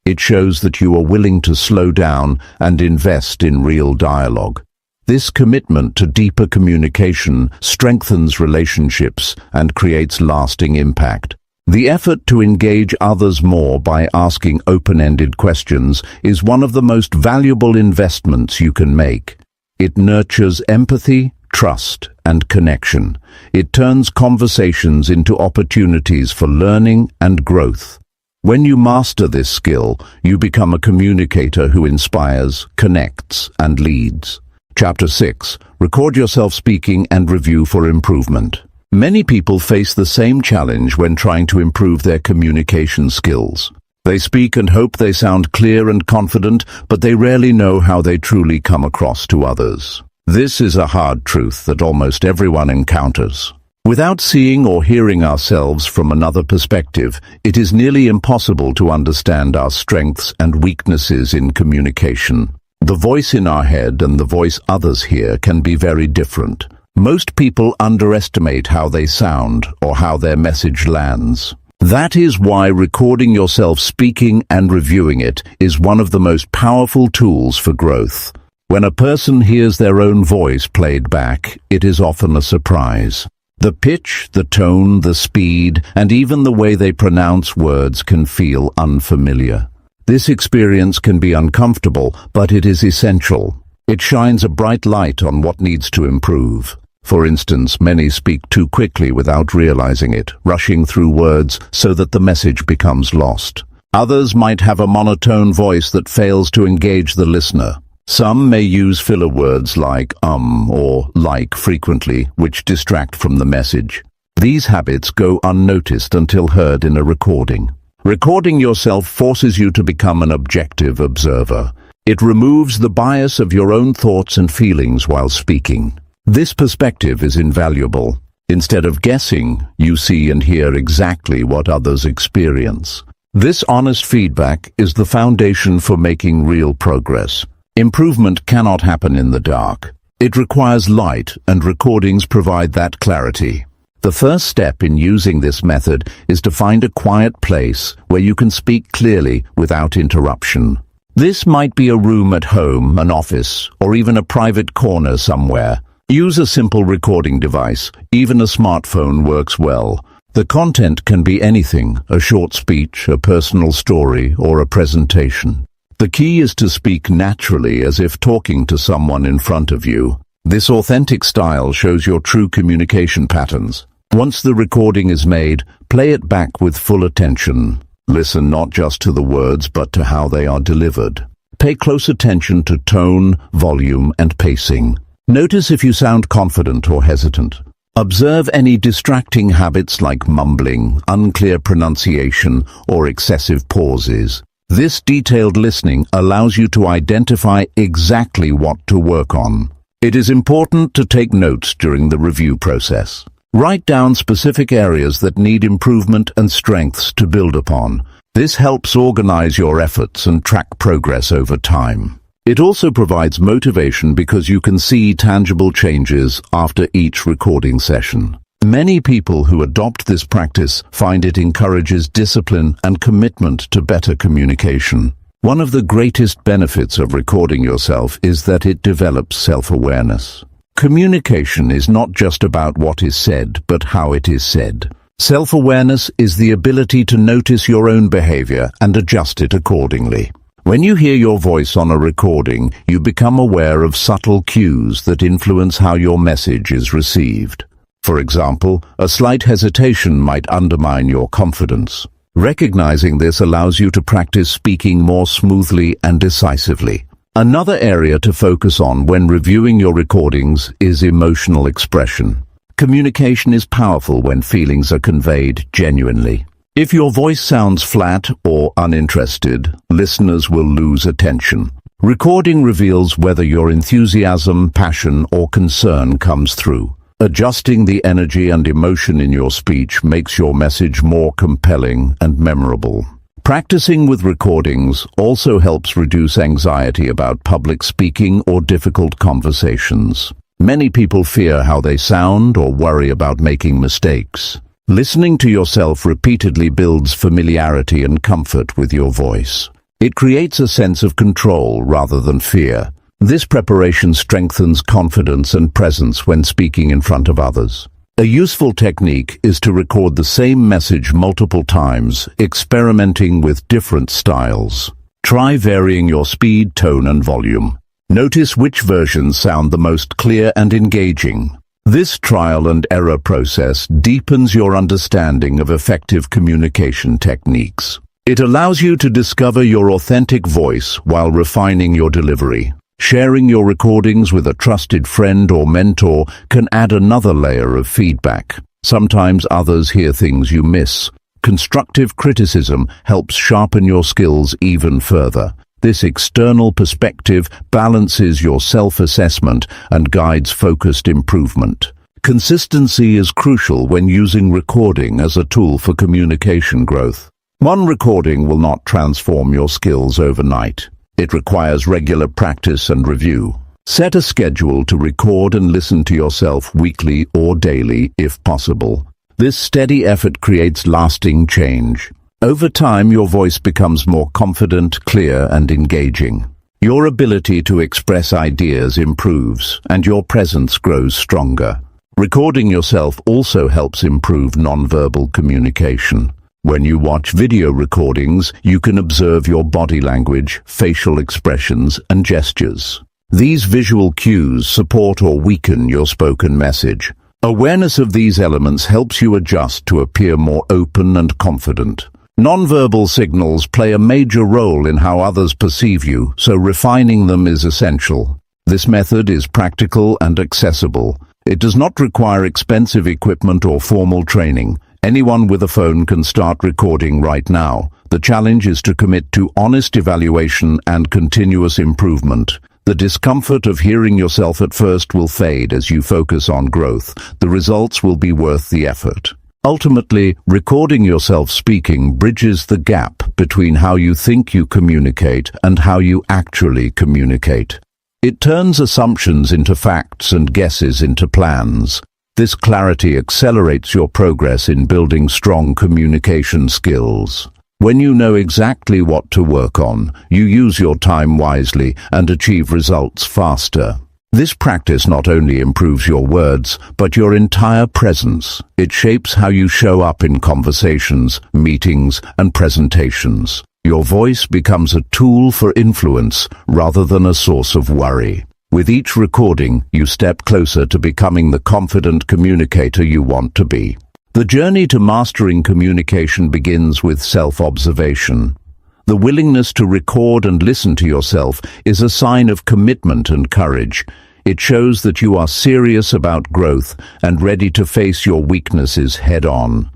It shows that you are willing to slow down and invest in real dialogue. This commitment to deeper communication strengthens relationships and creates lasting impact. The effort to engage others more by asking open-ended questions is one of the most valuable investments you can make. It nurtures empathy, trust, and connection. It turns conversations into opportunities for learning and growth. When you master this skill, you become a communicator who inspires, connects, and leads. Chapter 6. Record yourself speaking and review for improvement. Many people face the same challenge when trying to improve their communication skills. They speak and hope they sound clear and confident, but they rarely know how they truly come across to others. This is a hard truth that almost everyone encounters. Without seeing or hearing ourselves from another perspective, it is nearly impossible to understand our strengths and weaknesses in communication. The voice in our head and the voice others hear can be very different. Most people underestimate how they sound or how their message lands. That is why recording yourself speaking and reviewing it is one of the most powerful tools for growth. When a person hears their own voice played back, it is often a surprise. The pitch, the tone, the speed, and even the way they pronounce words can feel unfamiliar. This experience can be uncomfortable, but it is essential. It shines a bright light on what needs to improve. For instance, many speak too quickly without realizing it, rushing through words so that the message becomes lost. Others might have a monotone voice that fails to engage the listener. Some may use filler words like or like frequently, which distract from the message. These habits go unnoticed until heard in a recording. Recording yourself forces you to become an objective observer. It removes the bias of your own thoughts and feelings while speaking. This perspective is invaluable. Instead of guessing, you see and hear exactly what others experience. This honest feedback is the foundation for making real progress. Improvement cannot happen in the dark. It requires light, and recordings provide that clarity. The first step in using this method is to find a quiet place where you can speak clearly without interruption. This might be a room at home, an office, or even a private corner somewhere. Use a simple recording device. Even a smartphone works well. The content can be anything: a short speech, a personal story, or a presentation. The key is to speak naturally, as if talking to someone in front of you. This authentic style shows your true communication patterns. Once the recording is made, play it back with full attention. Listen not just to the words, but to how they are delivered. Pay close attention to tone, volume, and pacing. Notice if you sound confident or hesitant. Observe any distracting habits like mumbling, unclear pronunciation, or excessive pauses. This detailed listening allows you to identify exactly what to work on. It is important to take notes during the review process. Write down specific areas that need improvement and strengths to build upon. This helps organize your efforts and track progress over time. It also provides motivation because you can see tangible changes after each recording session. Many people who adopt this practice find it encourages discipline and commitment to better communication. One of the greatest benefits of recording yourself is that it develops self-awareness. Communication is not just about what is said, but how it is said. Self-awareness is the ability to notice your own behavior and adjust it accordingly. When you hear your voice on a recording, you become aware of subtle cues that influence how your message is received. For example, a slight hesitation might undermine your confidence. Recognizing this allows you to practice speaking more smoothly and decisively. Another area to focus on when reviewing your recordings is emotional expression. Communication is powerful when feelings are conveyed genuinely. If your voice sounds flat or uninterested, listeners will lose attention. Recording reveals whether your enthusiasm, passion, or concern comes through. Adjusting the energy and emotion in your speech makes your message more compelling and memorable. Practicing with recordings also helps reduce anxiety about public speaking or difficult conversations. Many people fear how they sound or worry about making mistakes. Listening to yourself repeatedly builds familiarity and comfort with your voice. It creates a sense of control rather than fear. This preparation strengthens confidence and presence when speaking in front of others. A useful technique is to record the same message multiple times, experimenting with different styles. Try varying your speed, tone, and volume. Notice which versions sound the most clear and engaging. This trial and error process deepens your understanding of effective communication techniques. It allows you to discover your authentic voice while refining your delivery. Sharing your recordings with a trusted friend or mentor can add another layer of feedback. Sometimes others hear things you miss. Constructive criticism helps sharpen your skills even further. This external perspective balances your self-assessment and guides focused improvement. Consistency is crucial when using recording as a tool for communication growth. One recording will not transform your skills overnight. It requires regular practice and review. Set a schedule to record and listen to yourself weekly or daily if possible. This steady effort creates lasting change. Over time, your voice becomes more confident, clear, and engaging. Your ability to express ideas improves, and your presence grows stronger. Recording yourself also helps improve nonverbal communication. When you watch video recordings, you can observe your body language, facial expressions, and gestures. These visual cues support or weaken your spoken message. Awareness of these elements helps you adjust to appear more open and confident. Nonverbal signals play a major role in how others perceive you, so refining them is essential. This method is practical and accessible. It does not require expensive equipment or formal training. Anyone with a phone can start recording right now. The challenge is to commit to honest evaluation and continuous improvement. The discomfort of hearing yourself at first will fade as you focus on growth. The results will be worth the effort. Ultimately, recording yourself speaking bridges the gap between how you think you communicate and how you actually communicate. It turns assumptions into facts and guesses into plans. This clarity accelerates your progress in building strong communication skills. When you know exactly what to work on, you use your time wisely and achieve results faster. This practice not only improves your words, but your entire presence. It shapes how you show up in conversations, meetings, and presentations. Your voice becomes a tool for influence rather than a source of worry. With each recording, you step closer to becoming the confident communicator you want to be. The journey to mastering communication begins with self-observation. The willingness to record and listen to yourself is a sign of commitment and courage. It shows that you are serious about growth and ready to face your weaknesses head-on.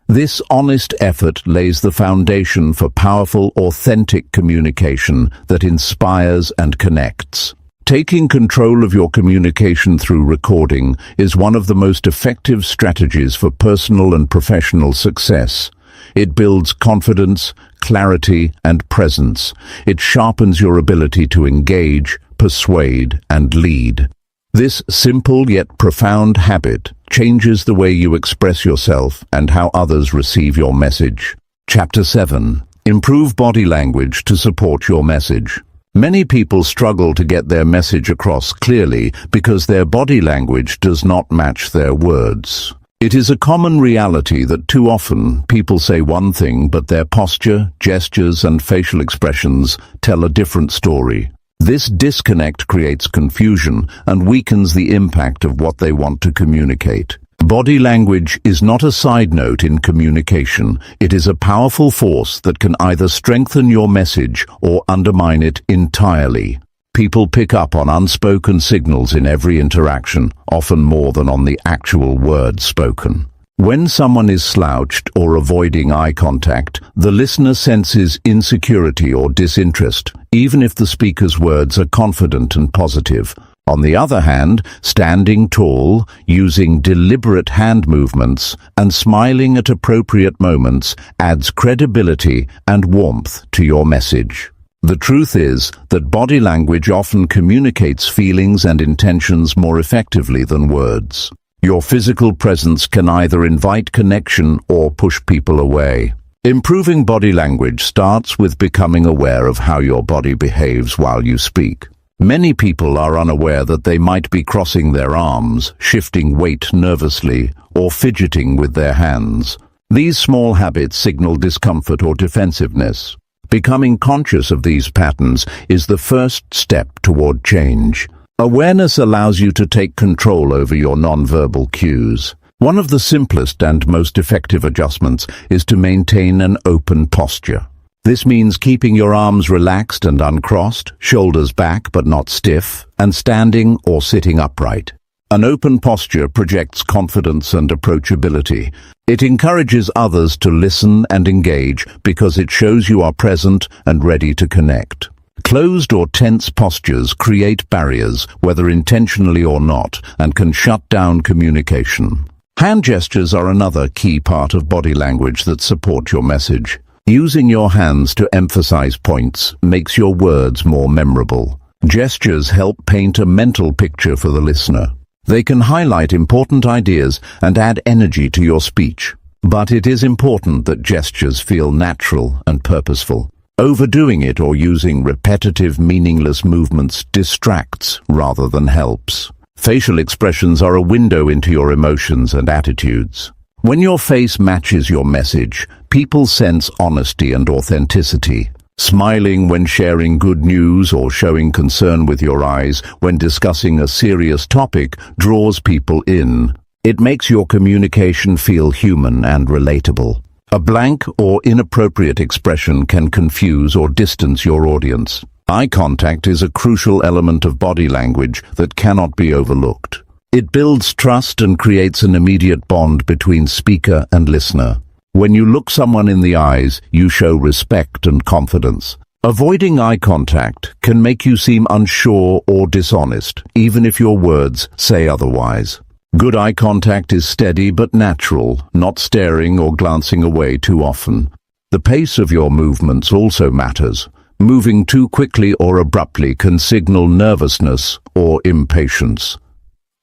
This honest effort lays the foundation for powerful, authentic communication that inspires and connects. Taking control of your communication through recording is one of the most effective strategies for personal and professional success. It builds confidence, clarity, and presence. It sharpens your ability to engage, persuade, and lead. This simple yet profound habit changes the way you express yourself and how others receive your message. Chapter 7. Improve body language to support your message. Many people struggle to get their message across clearly because their body language does not match their words. It is a common reality that too often people say one thing, but their posture, gestures, and facial expressions tell a different story. This disconnect creates confusion and weakens the impact of what they want to communicate. Body language is not a side note in communication. It is a powerful force that can either strengthen your message or undermine it entirely. People pick up on unspoken signals in every interaction, often more than on the actual words spoken. When someone is slouched or avoiding eye contact, the listener senses insecurity or disinterest, even if the speaker's words are confident and positive. On the other hand, standing tall, using deliberate hand movements, and smiling at appropriate moments adds credibility and warmth to your message. The truth is that body language often communicates feelings and intentions more effectively than words. Your physical presence can either invite connection or push people away. Improving body language starts with becoming aware of how your body behaves while you speak. Many people are unaware that they might be crossing their arms, shifting weight nervously, or fidgeting with their hands. These small habits signal discomfort or defensiveness. Becoming conscious of these patterns is the first step toward change. Awareness allows you to take control over your nonverbal cues. One of the simplest and most effective adjustments is to maintain an open posture. This means keeping your arms relaxed and uncrossed, shoulders back but not stiff, and standing or sitting upright. An open posture projects confidence and approachability. It encourages others to listen and engage because it shows you are present and ready to connect. Closed or tense postures create barriers, whether intentionally or not, and can shut down communication. Hand gestures are another key part of body language that support your message. Using your hands to emphasize points makes your words more memorable. Gestures help paint a mental picture for the listener. They can highlight important ideas and add energy to your speech. But it is important that gestures feel natural and purposeful. Overdoing it or using repetitive, meaningless movements distracts rather than helps. Facial expressions are a window into your emotions and attitudes. When your face matches your message, people sense honesty and authenticity. Smiling when sharing good news or showing concern with your eyes when discussing a serious topic draws people in. It makes your communication feel human and relatable. A blank or inappropriate expression can confuse or distance your audience. Eye contact is a crucial element of body language that cannot be overlooked. It builds trust and creates an immediate bond between speaker and listener. When you look someone in the eyes, you show respect and confidence. Avoiding eye contact can make you seem unsure or dishonest, even if your words say otherwise. Good eye contact is steady but natural, not staring or glancing away too often. The pace of your movements also matters. Moving too quickly or abruptly can signal nervousness or impatience.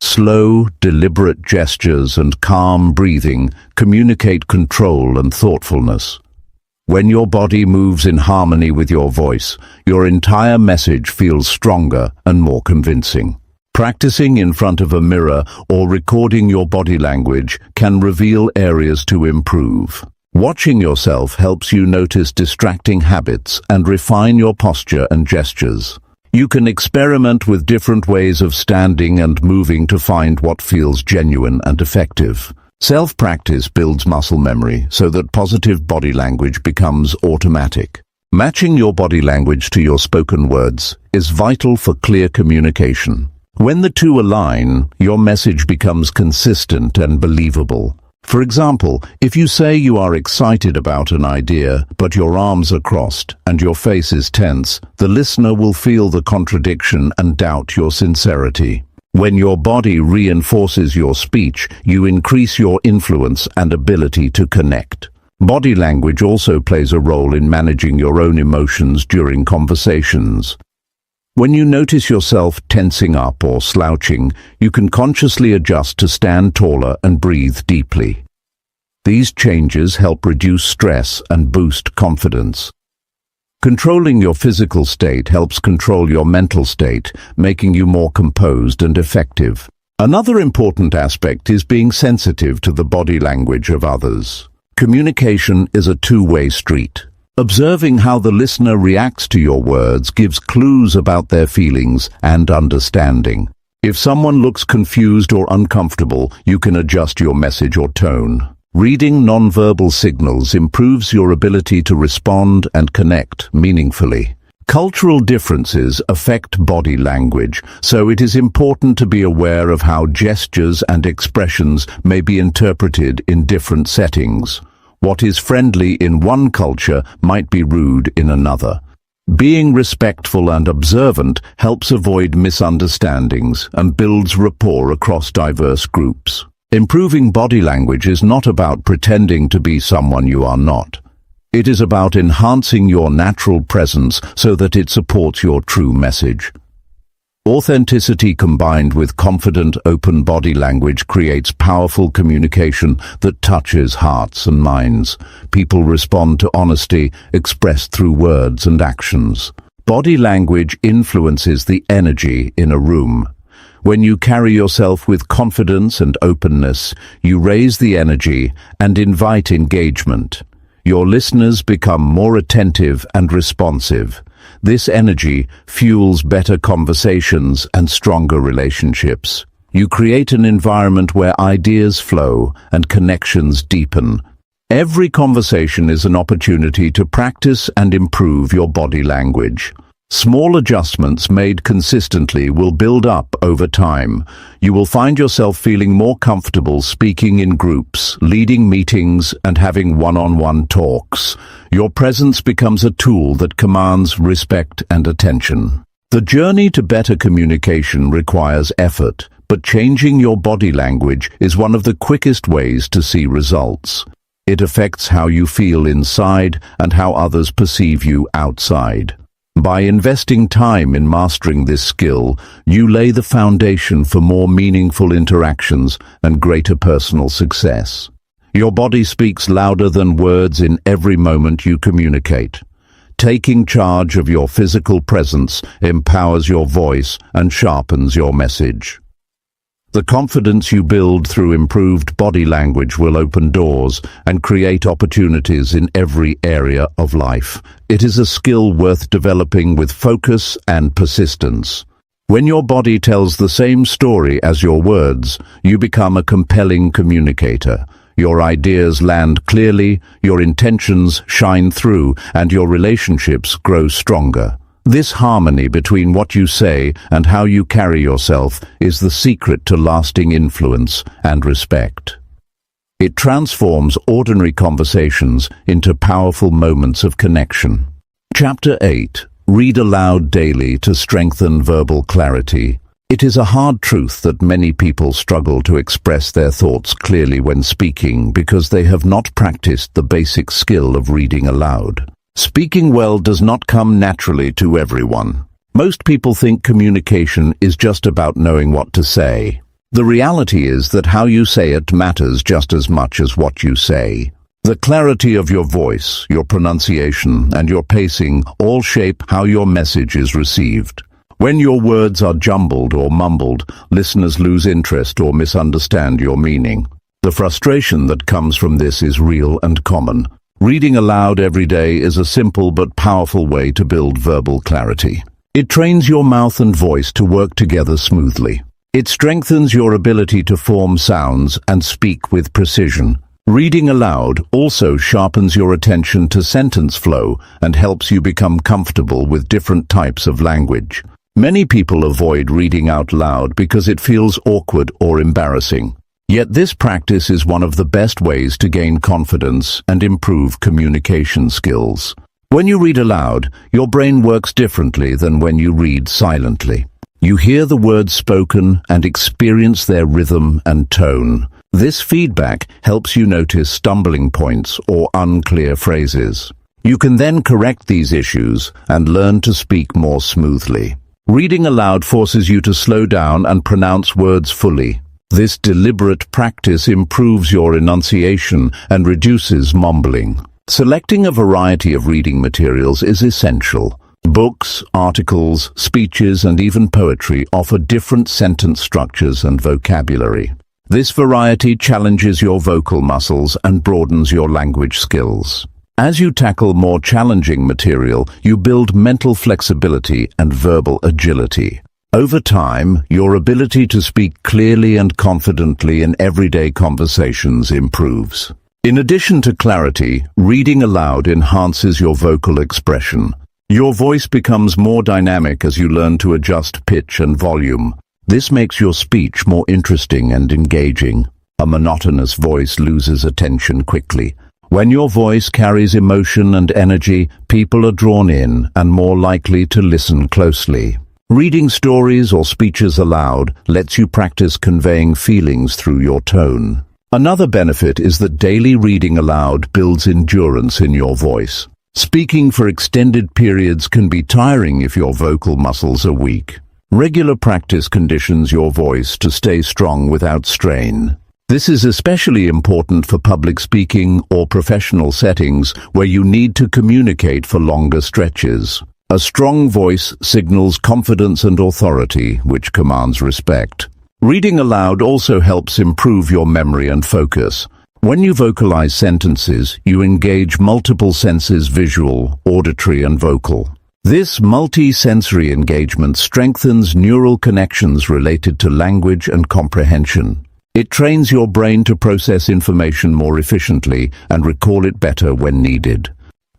Slow, deliberate gestures and calm breathing communicate control and thoughtfulness. When your body moves in harmony with your voice, your entire message feels stronger and more convincing. Practicing in front of a mirror or recording your body language can reveal areas to improve. Watching yourself helps you notice distracting habits and refine your posture and gestures. You can experiment with different ways of standing and moving to find what feels genuine and effective. Self-practice builds muscle memory so that positive body language becomes automatic. Matching your body language to your spoken words is vital for clear communication. When the two align, your message becomes consistent and believable. For example, if you say you are excited about an idea, but your arms are crossed and your face is tense, the listener will feel the contradiction and doubt your sincerity. When your body reinforces your speech, you increase your influence and ability to connect. Body language also plays a role in managing your own emotions during conversations. When you notice yourself tensing up or slouching, you can consciously adjust to stand taller and breathe deeply. These changes help reduce stress and boost confidence. Controlling your physical state helps control your mental state, making you more composed and effective. Another important aspect is being sensitive to the body language of others. Communication is a two-way street. Observing how the listener reacts to your words gives clues about their feelings and understanding. If someone looks confused or uncomfortable, you can adjust your message or tone. Reading nonverbal signals improves your ability to respond and connect meaningfully. Cultural differences affect body language, so it is important to be aware of how gestures and expressions may be interpreted in different settings. What is friendly in one culture might be rude in another. Being respectful and observant helps avoid misunderstandings and builds rapport across diverse groups. Improving body language is not about pretending to be someone you are not. It is about enhancing your natural presence so that it supports your true message. Authenticity combined with confident, open body language creates powerful communication that touches hearts and minds. People respond to honesty expressed through words and actions. Body language influences the energy in a room. When you carry yourself with confidence and openness, you raise the energy and invite engagement. Your listeners become more attentive and responsive. This energy fuels better conversations and stronger relationships. You create an environment where ideas flow and connections deepen. Every conversation is an opportunity to practice and improve your body language. Small adjustments made consistently will build up over time. You will find yourself feeling more comfortable speaking in groups, leading meetings, and having one-on-one talks. Your presence becomes a tool that commands respect and attention. The journey to better communication requires effort, but changing your body language is one of the quickest ways to see results. It affects how you feel inside and how others perceive you outside. By investing time in mastering this skill, you lay the foundation for more meaningful interactions and greater personal success. Your body speaks louder than words in every moment you communicate. Taking charge of your physical presence empowers your voice and sharpens your message. The confidence you build through improved body language will open doors and create opportunities in every area of life. It is a skill worth developing with focus and persistence. When your body tells the same story as your words, you become a compelling communicator. Your ideas land clearly, your intentions shine through, and your relationships grow stronger. This harmony between what you say and how you carry yourself is the secret to lasting influence and respect. It transforms ordinary conversations into powerful moments of connection. Chapter 8. Read aloud daily to strengthen verbal clarity. It is a hard truth that many people struggle to express their thoughts clearly when speaking because they have not practiced the basic skill of reading aloud. Speaking well does not come naturally to everyone. Most people think communication is just about knowing what to say. The reality is that how you say it matters just as much as what you say. The clarity of your voice, your pronunciation, and your pacing all shape how your message is received. When your words are jumbled or mumbled, listeners lose interest or misunderstand your meaning. The frustration that comes from this is real and common. Reading aloud every day is a simple but powerful way to build verbal clarity. It trains your mouth and voice to work together smoothly. It strengthens your ability to form sounds and speak with precision. Reading aloud also sharpens your attention to sentence flow and helps you become comfortable with different types of language. Many people avoid reading out loud because it feels awkward or embarrassing. Yet this practice is one of the best ways to gain confidence and improve communication skills. When you read aloud, your brain works differently than when you read silently. You hear the words spoken and experience their rhythm and tone. This feedback helps you notice stumbling points or unclear phrases. You can then correct these issues and learn to speak more smoothly. Reading aloud forces you to slow down and pronounce words fully. This deliberate practice improves your enunciation and reduces mumbling. Selecting a variety of reading materials is essential. Books, articles, speeches, and even poetry offer different sentence structures and vocabulary. This variety challenges your vocal muscles and broadens your language skills. As you tackle more challenging material, you build mental flexibility and verbal agility. Over time, your ability to speak clearly and confidently in everyday conversations improves. In addition to clarity, reading aloud enhances your vocal expression. Your voice becomes more dynamic as you learn to adjust pitch and volume. This makes your speech more interesting and engaging. A monotonous voice loses attention quickly. When your voice carries emotion and energy, people are drawn in and more likely to listen closely. Reading stories or speeches aloud lets you practice conveying feelings through your tone. Another benefit is that daily reading aloud builds endurance in your voice. Speaking for extended periods can be tiring if your vocal muscles are weak. Regular practice conditions your voice to stay strong without strain. This is especially important for public speaking or professional settings where you need to communicate for longer stretches. A strong voice signals confidence and authority, which commands respect. Reading aloud also helps improve your memory and focus. When you vocalize sentences, you engage multiple senses: visual, auditory, and vocal. This multi-sensory engagement strengthens neural connections related to language and comprehension. It trains your brain to process information more efficiently and recall it better when needed.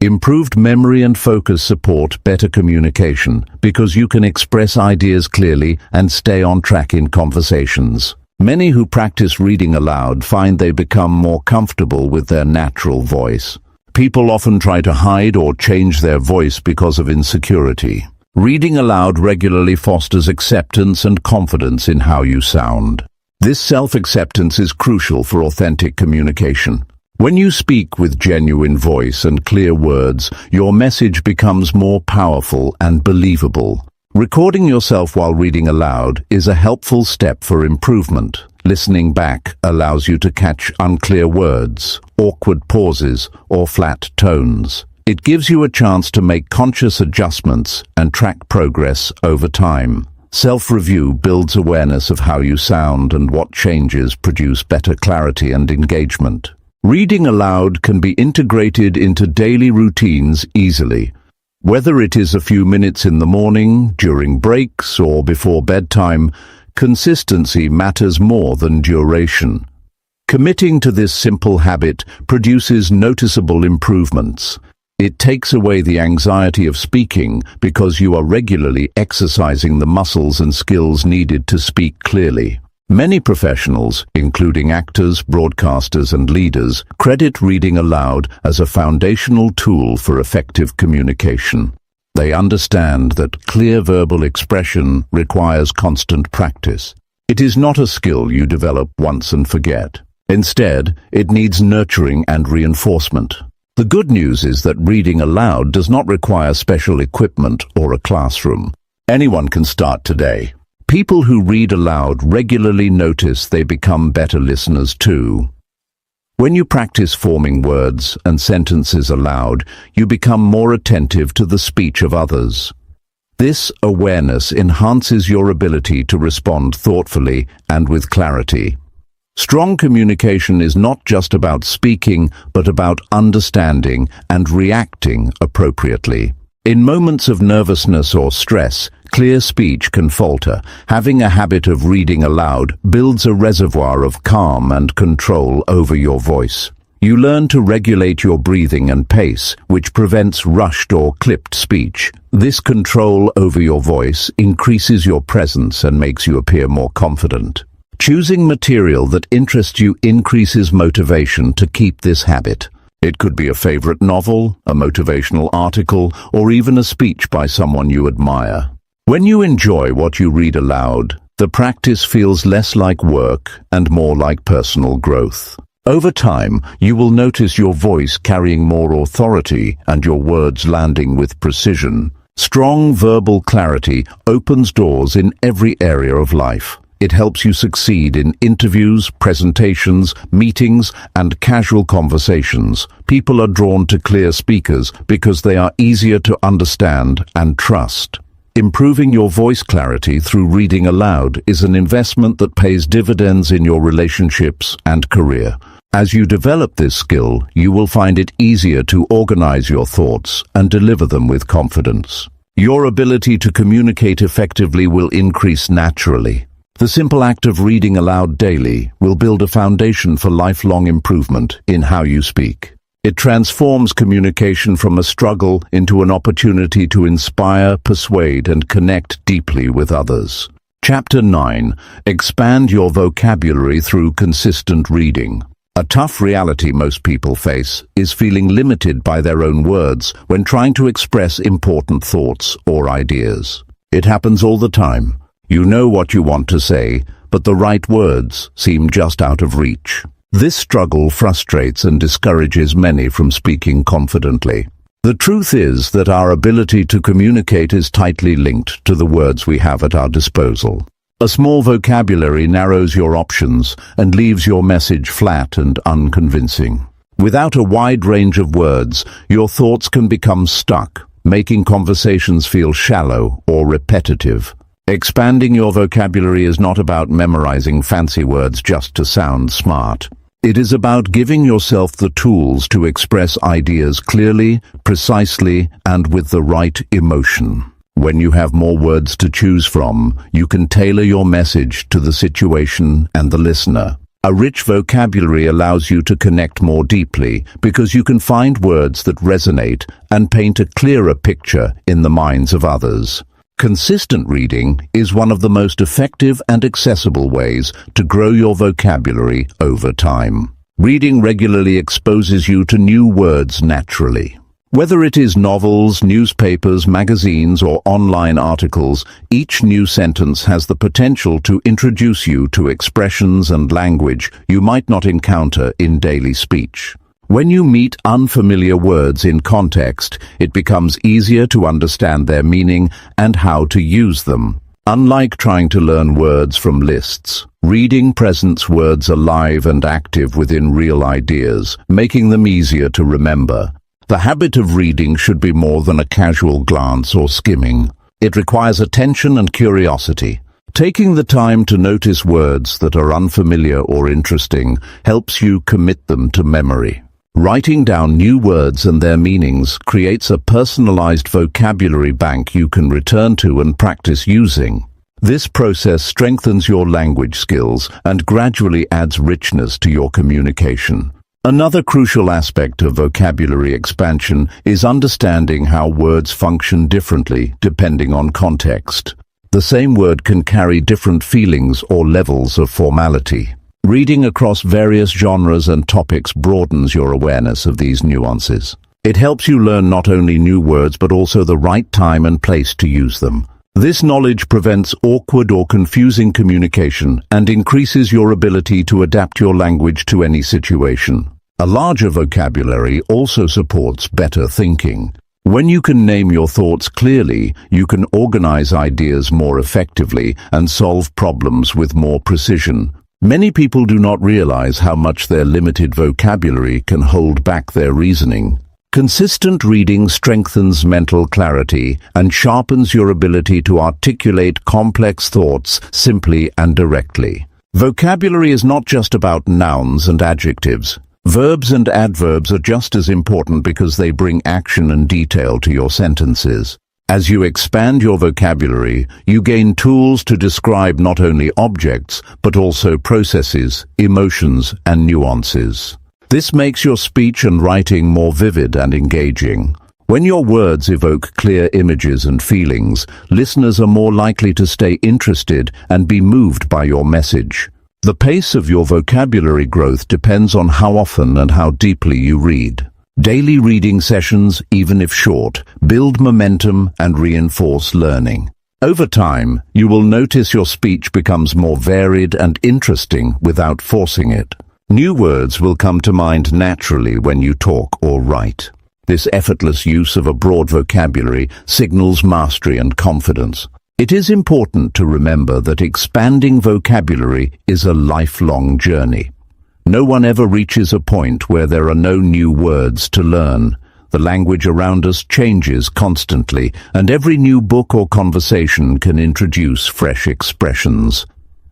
Improved memory and focus support better communication because you can express ideas clearly and stay on track in conversations. Many who practice reading aloud find they become more comfortable with their natural voice. People often try to hide or change their voice because of insecurity. Reading aloud regularly fosters acceptance and confidence in how you sound. This self-acceptance is crucial for authentic communication. When you speak with genuine voice and clear words, your message becomes more powerful and believable. Recording yourself while reading aloud is a helpful step for improvement. Listening back allows you to catch unclear words, awkward pauses, or flat tones. It gives you a chance to make conscious adjustments and track progress over time. Self-review builds awareness of how you sound and what changes produce better clarity and engagement. Reading aloud can be integrated into daily routines easily. Whether it is a few minutes in the morning, during breaks, or before bedtime, consistency matters more than duration. Committing to this simple habit produces noticeable improvements. It takes away the anxiety of speaking because you are regularly exercising the muscles and skills needed to speak clearly. Many professionals, including actors, broadcasters, and leaders, credit reading aloud as a foundational tool for effective communication. They understand that clear verbal expression requires constant practice. It is not a skill you develop once and forget. Instead, it needs nurturing and reinforcement. The good news is that reading aloud does not require special equipment or a classroom. Anyone can start today. People who read aloud regularly notice they become better listeners too. When you practice forming words and sentences aloud, you become more attentive to the speech of others. This awareness enhances your ability to respond thoughtfully and with clarity. Strong communication is not just about speaking, but about understanding and reacting appropriately. In moments of nervousness or stress, clear speech can falter. Having a habit of reading aloud builds a reservoir of calm and control over your voice. You learn to regulate your breathing and pace, which prevents rushed or clipped speech. This control over your voice increases your presence and makes you appear more confident. Choosing material that interests you increases motivation to keep this habit. It could be a favorite novel, a motivational article, or even a speech by someone you admire. When you enjoy what you read aloud, the practice feels less like work and more like personal growth. Over time, you will notice your voice carrying more authority and your words landing with precision. Strong verbal clarity opens doors in every area of life. It helps you succeed in interviews, presentations, meetings, and casual conversations. People are drawn to clear speakers because they are easier to understand and trust. Improving your voice clarity through reading aloud is an investment that pays dividends in your relationships and career. As you develop this skill, you will find it easier to organize your thoughts and deliver them with confidence. Your ability to communicate effectively will increase naturally. The simple act of reading aloud daily will build a foundation for lifelong improvement in how you speak. It transforms communication from a struggle into an opportunity to inspire, persuade, and connect deeply with others. Chapter 9. Expand your vocabulary through consistent reading. A tough reality most people face is feeling limited by their own words when trying to express important thoughts or ideas. It happens all the time. You know what you want to say, but the right words seem just out of reach. This struggle frustrates and discourages many from speaking confidently. The truth is that our ability to communicate is tightly linked to the words we have at our disposal. A small vocabulary narrows your options and leaves your message flat and unconvincing. Without a wide range of words, your thoughts can become stuck, making conversations feel shallow or repetitive. Expanding your vocabulary is not about memorizing fancy words just to sound smart. It is about giving yourself the tools to express ideas clearly, precisely, and with the right emotion. When you have more words to choose from, you can tailor your message to the situation and the listener. A rich vocabulary allows you to connect more deeply because you can find words that resonate and paint a clearer picture in the minds of others. Consistent reading is one of the most effective and accessible ways to grow your vocabulary over time. Reading regularly exposes you to new words naturally. Whether it is novels, newspapers, magazines, or online articles, each new sentence has the potential to introduce you to expressions and language you might not encounter in daily speech. When you meet unfamiliar words in context, it becomes easier to understand their meaning and how to use them. Unlike trying to learn words from lists, reading presents words alive and active within real ideas, making them easier to remember. The habit of reading should be more than a casual glance or skimming. It requires attention and curiosity. Taking the time to notice words that are unfamiliar or interesting helps you commit them to memory. Writing down new words and their meanings creates a personalized vocabulary bank you can return to and practice using. This process strengthens your language skills and gradually adds richness to your communication. Another crucial aspect of vocabulary expansion is understanding how words function differently depending on context. The same word can carry different feelings or levels of formality. Reading across various genres and topics broadens your awareness of these nuances. It helps you learn not only new words but also the right time and place to use them. This knowledge prevents awkward or confusing communication and increases your ability to adapt your language to any situation. A larger vocabulary also supports better thinking. When you can name your thoughts clearly, you can organize ideas more effectively and solve problems with more precision. Many people do not realize how much their limited vocabulary can hold back their reasoning. Consistent reading strengthens mental clarity and sharpens your ability to articulate complex thoughts simply and directly. Vocabulary is not just about nouns and adjectives. Verbs and adverbs are just as important because they bring action and detail to your sentences. As you expand your vocabulary, you gain tools to describe not only objects, but also processes, emotions, and nuances. This makes your speech and writing more vivid and engaging. When your words evoke clear images and feelings, listeners are more likely to stay interested and be moved by your message. The pace of your vocabulary growth depends on how often and how deeply you read. Daily reading sessions, even if short, build momentum and reinforce learning. Over time, you will notice your speech becomes more varied and interesting without forcing it. New words will come to mind naturally when you talk or write. This effortless use of a broad vocabulary signals mastery and confidence. It is important to remember that expanding vocabulary is a lifelong journey. No one ever reaches a point where there are no new words to learn. The language around us changes constantly, and every new book or conversation can introduce fresh expressions.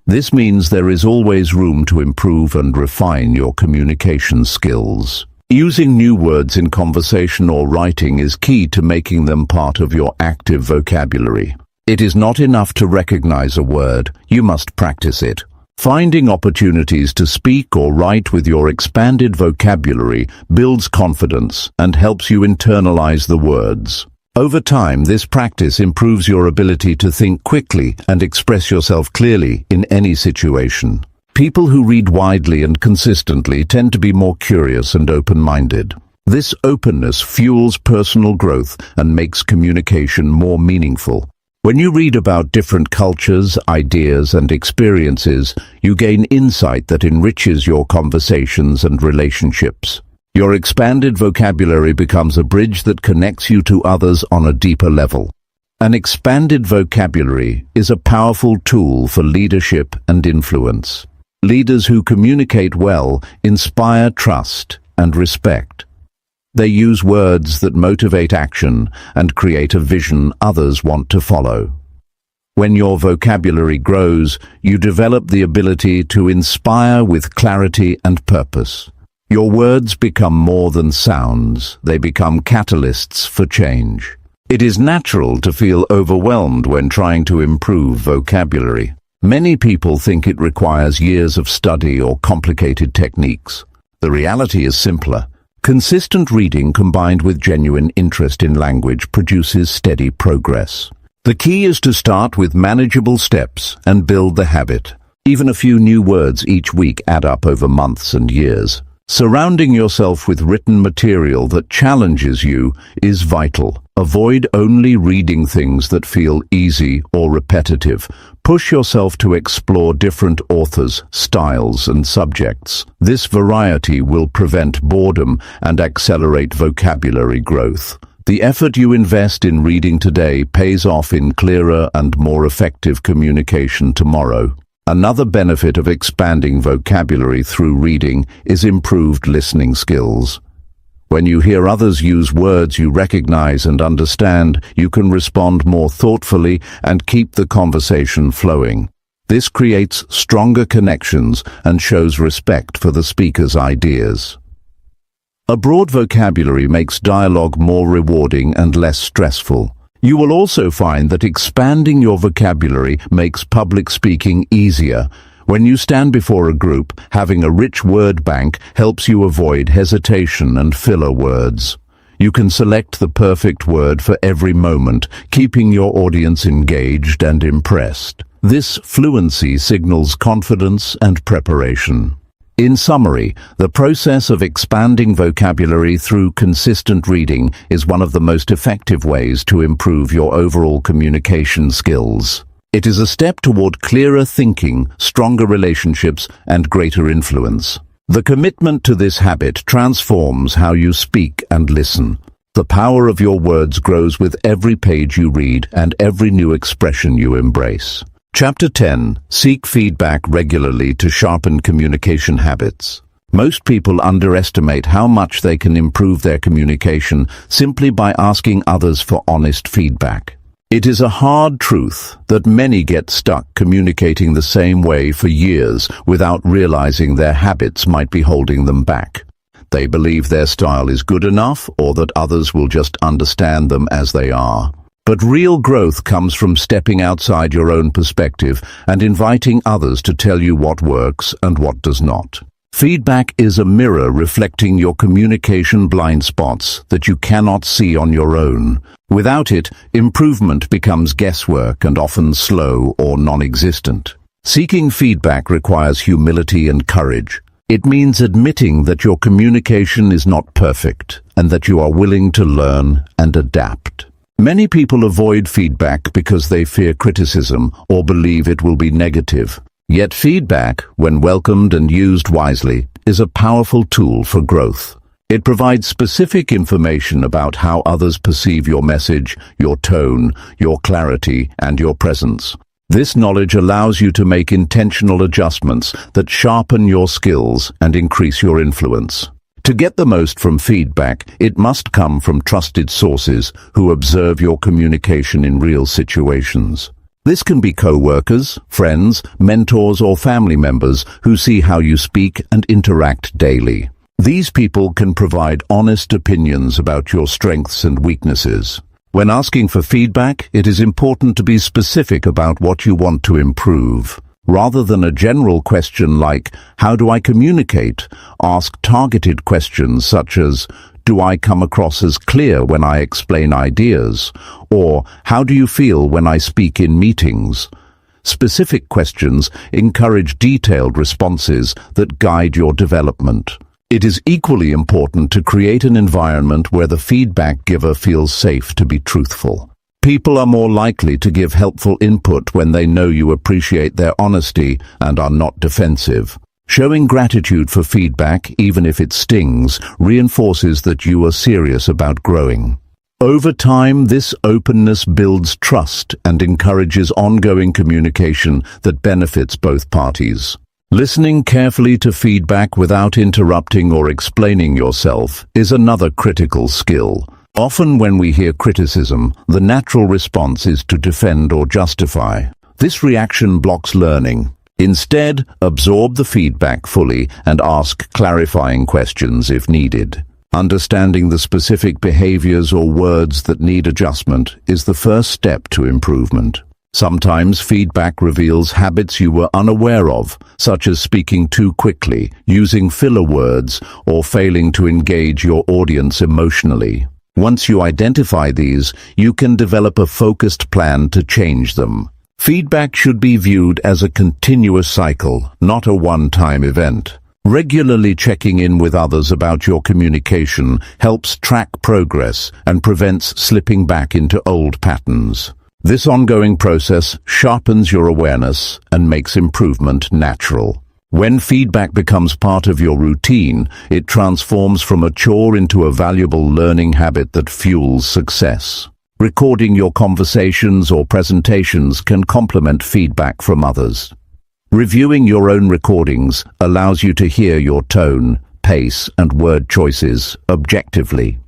This means there is always room to improve and refine your communication skills. Using new words in conversation or writing is key to making them part of your active vocabulary. It is not enough to recognize a word, you must practice it. Finding opportunities to speak or write with your expanded vocabulary builds confidence and helps you internalize the words. Over time, this practice improves your ability to think quickly and express yourself clearly in any situation. People who read widely and consistently tend to be more curious and open-minded. This openness fuels personal growth and makes communication more meaningful. When you read about different cultures, ideas, and experiences, you gain insight that enriches your conversations and relationships. Your expanded vocabulary becomes a bridge that connects you to others on a deeper level. An expanded vocabulary is a powerful tool for leadership and influence. Leaders who communicate well inspire trust and respect. They use words that motivate action and create a vision others want to follow. When your vocabulary grows, you develop the ability to inspire with clarity and purpose. Your words become more than sounds, they become catalysts for change. It is natural to feel overwhelmed when trying to improve vocabulary. Many people think it requires years of study or complicated techniques. The reality is simpler. Consistent reading combined with genuine interest in language produces steady progress. The key is to start with manageable steps and build the habit. Even a few new words each week add up over months and years. Surrounding yourself with written material that challenges you is vital. Avoid only reading things that feel easy or repetitive. Push yourself to explore different authors, styles, and subjects. This variety will prevent boredom and accelerate vocabulary growth. The effort you invest in reading today pays off in clearer and more effective communication tomorrow. Another benefit of expanding vocabulary through reading is improved listening skills. When you hear others use words you recognize and understand, you can respond more thoughtfully and keep the conversation flowing. This creates stronger connections and shows respect for the speaker's ideas. A broad vocabulary makes dialogue more rewarding and less stressful. You will also find that expanding your vocabulary makes public speaking easier. When you stand before a group, having a rich word bank helps you avoid hesitation and filler words. You can select the perfect word for every moment, keeping your audience engaged and impressed. This fluency signals confidence and preparation. In summary, the process of expanding vocabulary through consistent reading is one of the most effective ways to improve your overall communication skills. It is a step toward clearer thinking, stronger relationships, and greater influence. The commitment to this habit transforms how you speak and listen. The power of your words grows with every page you read and every new expression you embrace. Chapter 10. Seek feedback regularly to sharpen communication habits. Most people underestimate how much they can improve their communication simply by asking others for honest feedback. It is a hard truth that many get stuck communicating the same way for years without realizing their habits might be holding them back. They believe their style is good enough or that others will just understand them as they are. But real growth comes from stepping outside your own perspective and inviting others to tell you what works and what does not. Feedback is a mirror reflecting your communication blind spots that you cannot see on your own. Without it, improvement becomes guesswork and often slow or non-existent. Seeking feedback requires humility and courage. It means admitting that your communication is not perfect and that you are willing to learn and adapt. Many people avoid feedback because they fear criticism or believe it will be negative. Yet feedback, when welcomed and used wisely, is a powerful tool for growth. It provides specific information about how others perceive your message, your tone, your clarity, and your presence. This knowledge allows you to make intentional adjustments that sharpen your skills and increase your influence. To get the most from feedback, it must come from trusted sources who observe your communication in real situations. This can be co-workers, friends, mentors, or family members who see how you speak and interact daily. These people can provide honest opinions about your strengths and weaknesses. When asking for feedback, it is important to be specific about what you want to improve. Rather than a general question like, "How do I communicate?" ask targeted questions such as, "Do I come across as clear when I explain ideas?" Or, "How do you feel when I speak in meetings?" Specific questions encourage detailed responses that guide your development. It is equally important to create an environment where the feedback giver feels safe to be truthful. People are more likely to give helpful input when they know you appreciate their honesty and are not defensive. Showing gratitude for feedback, even if it stings, reinforces that you are serious about growing. Over time, this openness builds trust and encourages ongoing communication that benefits both parties. Listening carefully to feedback without interrupting or explaining yourself is another critical skill. Often when we hear criticism, the natural response is to defend or justify. This reaction blocks learning. Instead, absorb the feedback fully and ask clarifying questions if needed. Understanding the specific behaviors or words that need adjustment is the first step to improvement. Sometimes feedback reveals habits you were unaware of, such as speaking too quickly, using filler words, or failing to engage your audience emotionally. Once you identify these, you can develop a focused plan to change them. Feedback should be viewed as a continuous cycle, not a one-time event. Regularly checking in with others about your communication helps track progress and prevents slipping back into old patterns. This ongoing process sharpens your awareness and makes improvement natural. When feedback becomes part of your routine, it transforms from a chore into a valuable learning habit that fuels success. Recording your conversations or presentations can complement feedback from others. Reviewing your own recordings allows you to hear your tone, pace, and word choices objectively.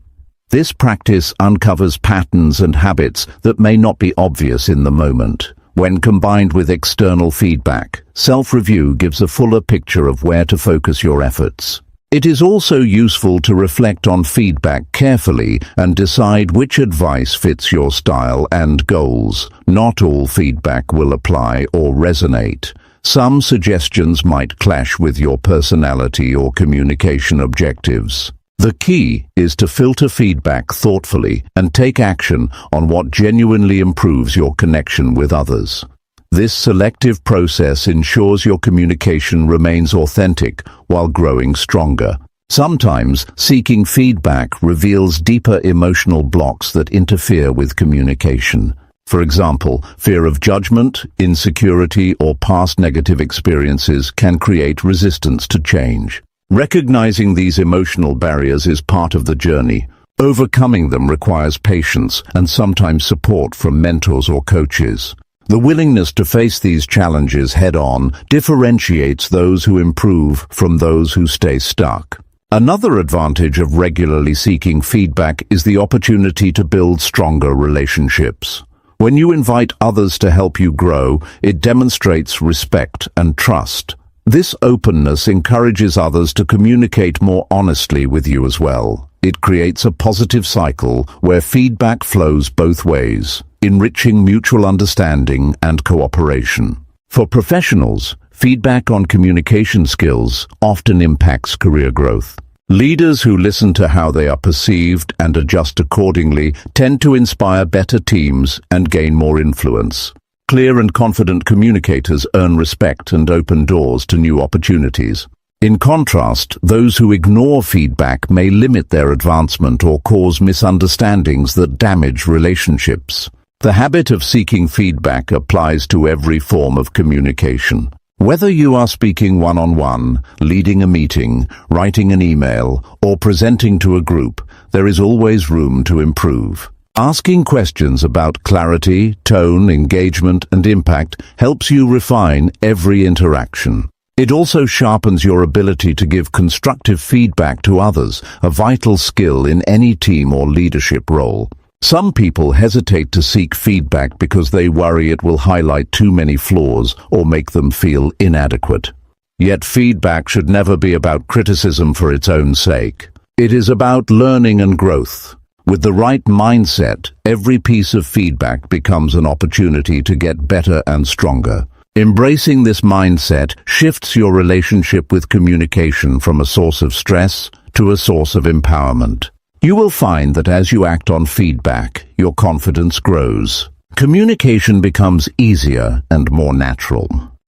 This practice uncovers patterns and habits that may not be obvious in the moment. When combined with external feedback, self-review gives a fuller picture of where to focus your efforts. It is also useful to reflect on feedback carefully and decide which advice fits your style and goals. Not all feedback will apply or resonate. Some suggestions might clash with your personality or communication objectives. The key is to filter feedback thoughtfully and take action on what genuinely improves your connection with others. This selective process ensures your communication remains authentic while growing stronger. Sometimes, seeking feedback reveals deeper emotional blocks that interfere with communication. For example, fear of judgment, insecurity, or past negative experiences can create resistance to change. Recognizing these emotional barriers is part of the journey. Overcoming them requires patience and sometimes support from mentors or coaches. The willingness to face these challenges head-on differentiates those who improve from those who stay stuck. Another advantage of regularly seeking feedback is the opportunity to build stronger relationships. When you invite others to help you grow, it demonstrates respect and trust. This openness encourages others to communicate more honestly with you as well. It creates a positive cycle where feedback flows both ways, enriching mutual understanding and cooperation. For professionals, feedback on communication skills often impacts career growth. Leaders who listen to how they are perceived and adjust accordingly tend to inspire better teams and gain more influence. Clear and confident communicators earn respect and open doors to new opportunities. In contrast, those who ignore feedback may limit their advancement or cause misunderstandings that damage relationships. The habit of seeking feedback applies to every form of communication. Whether you are speaking one-on-one, leading a meeting, writing an email, or presenting to a group, there is always room to improve. Asking questions about clarity, tone, engagement, and impact helps you refine every interaction. It also sharpens your ability to give constructive feedback to others, a vital skill in any team or leadership role. Some people hesitate to seek feedback because they worry it will highlight too many flaws or make them feel inadequate. Yet feedback should never be about criticism for its own sake. It is about learning and growth. With the right mindset, every piece of feedback becomes an opportunity to get better and stronger. Embracing this mindset shifts your relationship with communication from a source of stress to a source of empowerment. You will find that as you act on feedback, your confidence grows. Communication becomes easier and more natural.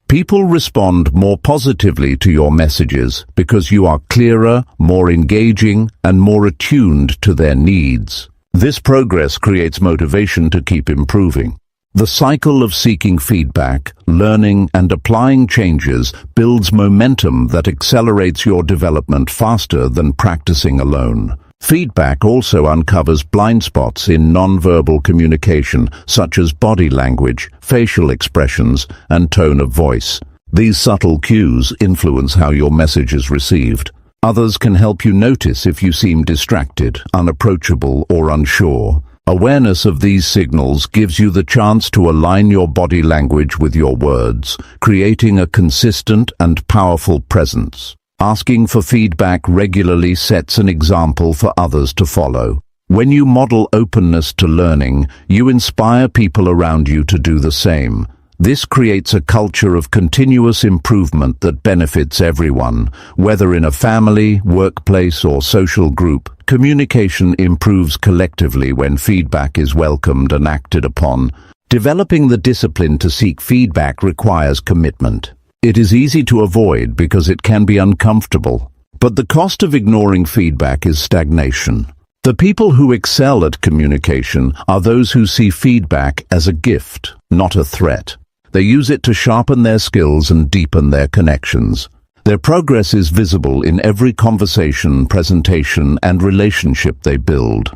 People respond more positively to your messages because you are clearer, more engaging, and more attuned to their needs. This progress creates motivation to keep improving. The cycle of seeking feedback, learning, and applying changes builds momentum that accelerates your development faster than practicing alone. Feedback also uncovers blind spots in nonverbal communication, such as body language, facial expressions, and tone of voice. These subtle cues influence how your message is received. Others can help you notice if you seem distracted, unapproachable, or unsure. Awareness of these signals gives you the chance to align your body language with your words, creating a consistent and powerful presence. Asking for feedback regularly sets an example for others to follow. When you model openness to learning, you inspire people around you to do the same. This creates a culture of continuous improvement that benefits everyone. Whether in a family, workplace, or social group, communication improves collectively when feedback is welcomed and acted upon. Developing the discipline to seek feedback requires commitment. It is easy to avoid because it can be uncomfortable. But the cost of ignoring feedback is stagnation. The people who excel at communication are those who see feedback as a gift, not a threat. They use it to sharpen their skills and deepen their connections. Their progress is visible in every conversation, presentation, and relationship they build.